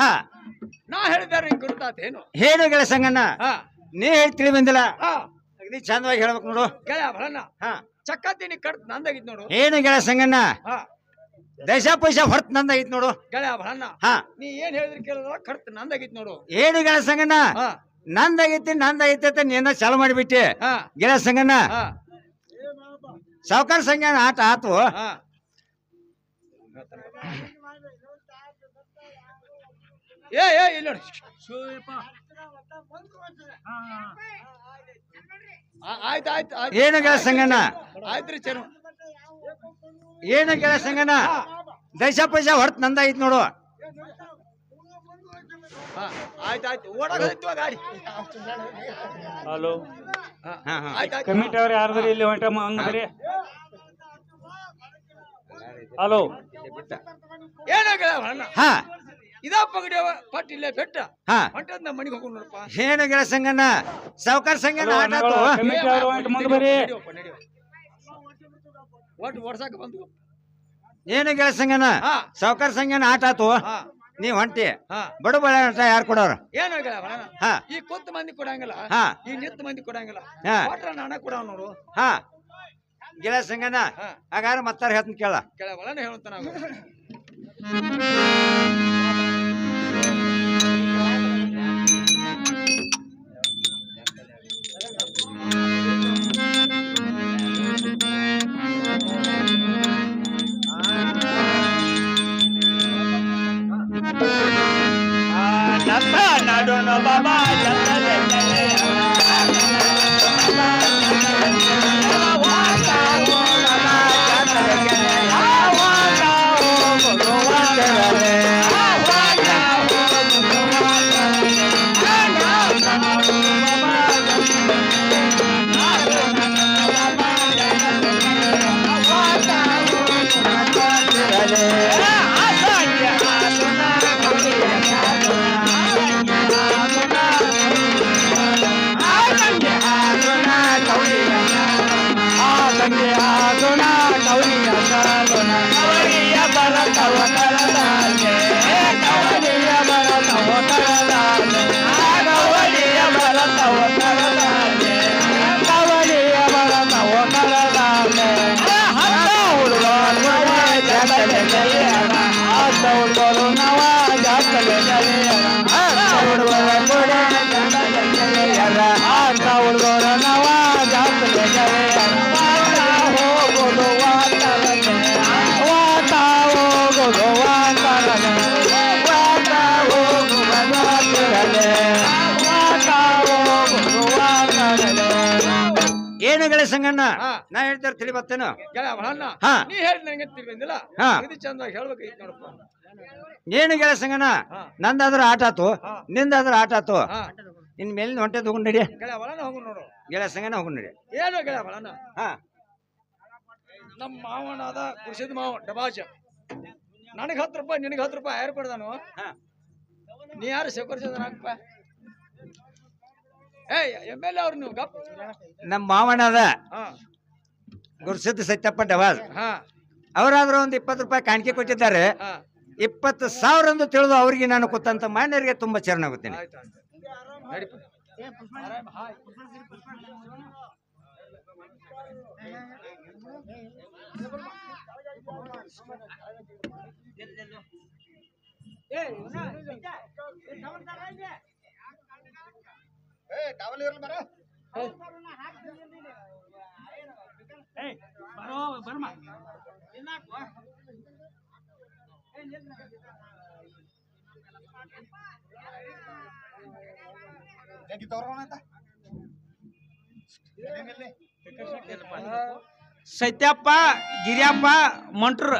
ಹಾ ನಾ ಹೇಳಿದಾರೆ ನಿಂಗೆ ಗುರುತಾತೇನು? ಹೇಳು ಗೆಳೆಯ ಸಂಗಣ್ಣ. ಹಾ ನೀ ಹೇಳಿ ತಿಳಿ ಬಂದಿಲ್ಲ. ಹಾ ಅಗದಿ ಚಂದವಾಗಿ ಹೇಳ್ಬೇಕು ನೋಡು. ಗೆಳೆಯ ಬಲಣ್ಣ ಹಾ ಚಕ್ಕತ್ತೀನಿ ಕಡ್ತ್ ನಂದಾಗಿತ್ ನೋಡು. ಏನು ಗೆಳೆಯ ಸಂಗಣ್ಣ, ಹಾ ದೇಶ ಪೈಸಾ ಹೊರತ್ ನಂದಾಗಿತ್ ನೋಡು. ಗೆಳೆಯ ಬಲಣ್ಣ ಹಾ ನೀ ಏನ್ ಹೇಳಿದ್ರಿ ಕೇಳಿದ್ರ ಕಡ್ತ್ ನಂದಾಗಿತ್ ನೋಡು. ಏನು ಗೆಳೆಯ ಸಂಗಣ್ಣ, ಹಾ ನಂದಾಗೈತಿ ಅಂತ ನೀನ ಚಾಲು ಮಾಡಿಬಿಟ್ಟೆ. ಹಾ ಗೆಳೆಯ ಸಂಗಣ್ಣ, ಹಾ ಸಾವುಕಾರ ಸಂಗಣ್ಣ ಆಟ ಆತು. ಹಾ ಏ ಇಲ್ಲ ನೋಡಿ. ಆಯ್ತು ಆಯ್ತು ಆಯ್ತು ಏನು ಗೆಳೆಯ ಸಂಗಣ್ಣ, ಆಯ್ತ್ರಿ ಚರು. ಏನು ಗೆಳೆಯ ಸಂಗಣ್ಣ, ದೇಶ ಪೈಸಾ ಹೊರತ್ ನಂದಾಗಿತ್ ನೋಡು. ಹಾ ಆಯ್ತಾಯ್ತು ಓಡಾಗೋದಿತ್ತು ಆ ಗಾಡಿ. ಹಲೋ ಹಾ ಹಾ ಹಾ ಆಯ್ತಾಯ್ತು. ಕಮಿಟಿ ಅವ್ರು ಯಾರ್ದ್ರಿ ಇಲ್ಲಿ ಹೊಂಟಮ್ಮ ಹಂಗ್ರಿ? ಹಲೋ ಏನೋ ಗೆಳೆಯ ಬಲಣ್ಣ ಹಾ ಇದಾ ಪಗಡಿ ಪಟ್ ಇಲ್ಲೇ ಬೆಟ್ಟ ಹಾ ಹೊಂಟದ್ ನಮ್ಮ ಮನೆಗೆ ಹೋಗೋಣ ನೋಡಪ್ಪ. ಏನು ಗೆಳೆಯ ಸಂಗಣ್ಣ, ಸಾವುಕಾರ ಸಂಗಣ್ಣ ಆಟ ಆತು. ಕಮಿಟಿ ಅವ್ರು ಹೊಂಟ ಮುಂದೆ ಬರ್ರಿ. ಒಟ್ಟು ಓಡ್ಸಾಕ ಬಂದು. ಏನು ಗೆಳೆಯ ಸಂಗಣ್ಣ, ಹಾ ಸಾವುಕಾರ ಸಂಗಣ್ಣ ಆಟ ಆತು. ಹಾ ನೀ ಹೊಂಟಿ ಹಾ ಬಡ ಬಡ ಆಟ ಯಾರು ಕೊಡೋರು? ಏನೋ ಗೆಳೆಯ ಬಲಣ್ಣ ಹಾ ಈ ಕುಂತ ಮಂದಿ ಕೊಡಂಗಿಲ್ಲ, ಹಾ ಈ ನಿಂತ ಮಂದಿ ಕೊಡಂಗಿಲ್ಲ. ಹಾ ಕೊಟ್ರ ನಾನ ಕೊಡವ್ ನೋಡು. ಹಾ ಗೆಳೆಯ ಸಂಗಣ್ಣ, ಹಾ ಹಾಗಾರ ಮತ್ತಾರ ಹೇಳ್ತೀನಿ ಕೇಳ. ಗೆಳೆಯ ಬಲಣ್ಣ ಹೇಳುತ್ತ ನಾವು. ನಡುನು ಬಾಬಾ ಏನು ಗೆಳೆಯ ಸಂಗಣ್ಣ, ಹಾ ನಾ ಹೇಳ್ತಾರ ತಿಳಿ ಬರ್ತೇನು? ಗೆಳೆಯ ಬಲಣ್ಣ ಹಾ ನೀ ಹೇಳಿ ನನಗೆ ತಿಳಿದಿಲ್ಲ. ಹಾ ಇದು ಚಂದವಾಗಿ ಹೇಳ್ಬೇಕೈತಿ ನೋಡಪ್ಪ. ಏನು ಗೆಳೆಯ ಸಂಗಣ್ಣ, ಹಾ ನಂದಾದ್ರ ಆಟ ಆತು, ಹಾ ನಿಂದಾದ್ರ ಆಟ ಆತು. ಹಾ ಇನ್ ಮೇಲಿನ ಹೊಂಟೆ ತಗೊಂಡ್ ನಡಿ. ಗೆಳೆಯ ಬಲಣ್ಣ ಹೋಗು ನೋಡು. ಗೆಳೆಯ ಸಂಗಣ್ಣ ಹೋಗೊಂಡ್ ನಡಿ. ಏನು ಗೆಳೆಯ ಬಲಣ್ಣ, ಹಾ ನಮ್ಮ ಮಾವನಾದ ಕುರ್ಸಿದ ಮಾವ ಡಬಾಜ ನನಗೆ 10 ರೂಪಾಯಿ ನಿನಗೆ 10 ರೂಪಾಯಿ ಯಾರು ಕೊಡ್ದಾನು? ಹಾ ನೀ ಯಾರು ಸೇಕರಿಸಿದ ನಾಲ್ಕು ರೂಪಾಯಿ? MLA ಅವ್ರು ನೀವು ಗಪ್. ನಮ್ಮ ಮಾವನದ ಹಾ ಗುರುಸಿದ್ದ ಸತ್ಯಪ್ಪ ಡವಾಜ್, ಹಾ ಅವರಾದ್ರೂ ಒಂದು 20 ರೂಪಾಯಿ ಕಾಣಿಕೆ ಕೊಟ್ಟಿದ್ದಾರೆ. ಹಾ 20,000 ಎಂದು ತಿಳಿದು ಅವರಿಗೆ ನಾನು ಕೂತಂತ ಮಾನ್ಯರಿಗೆ ತುಂಬಾ ಚರಣಾಗುತ್ತೇನೆ. ಆಯ್ತು ಆಯ್ತು ನಡಿಪ. ಆರಾಮ್, ಹಾಯ್. ಸತ್ಯಪ್ಪ ಗಿರಿಯಪ್ಪ ಮಂಟ್ರ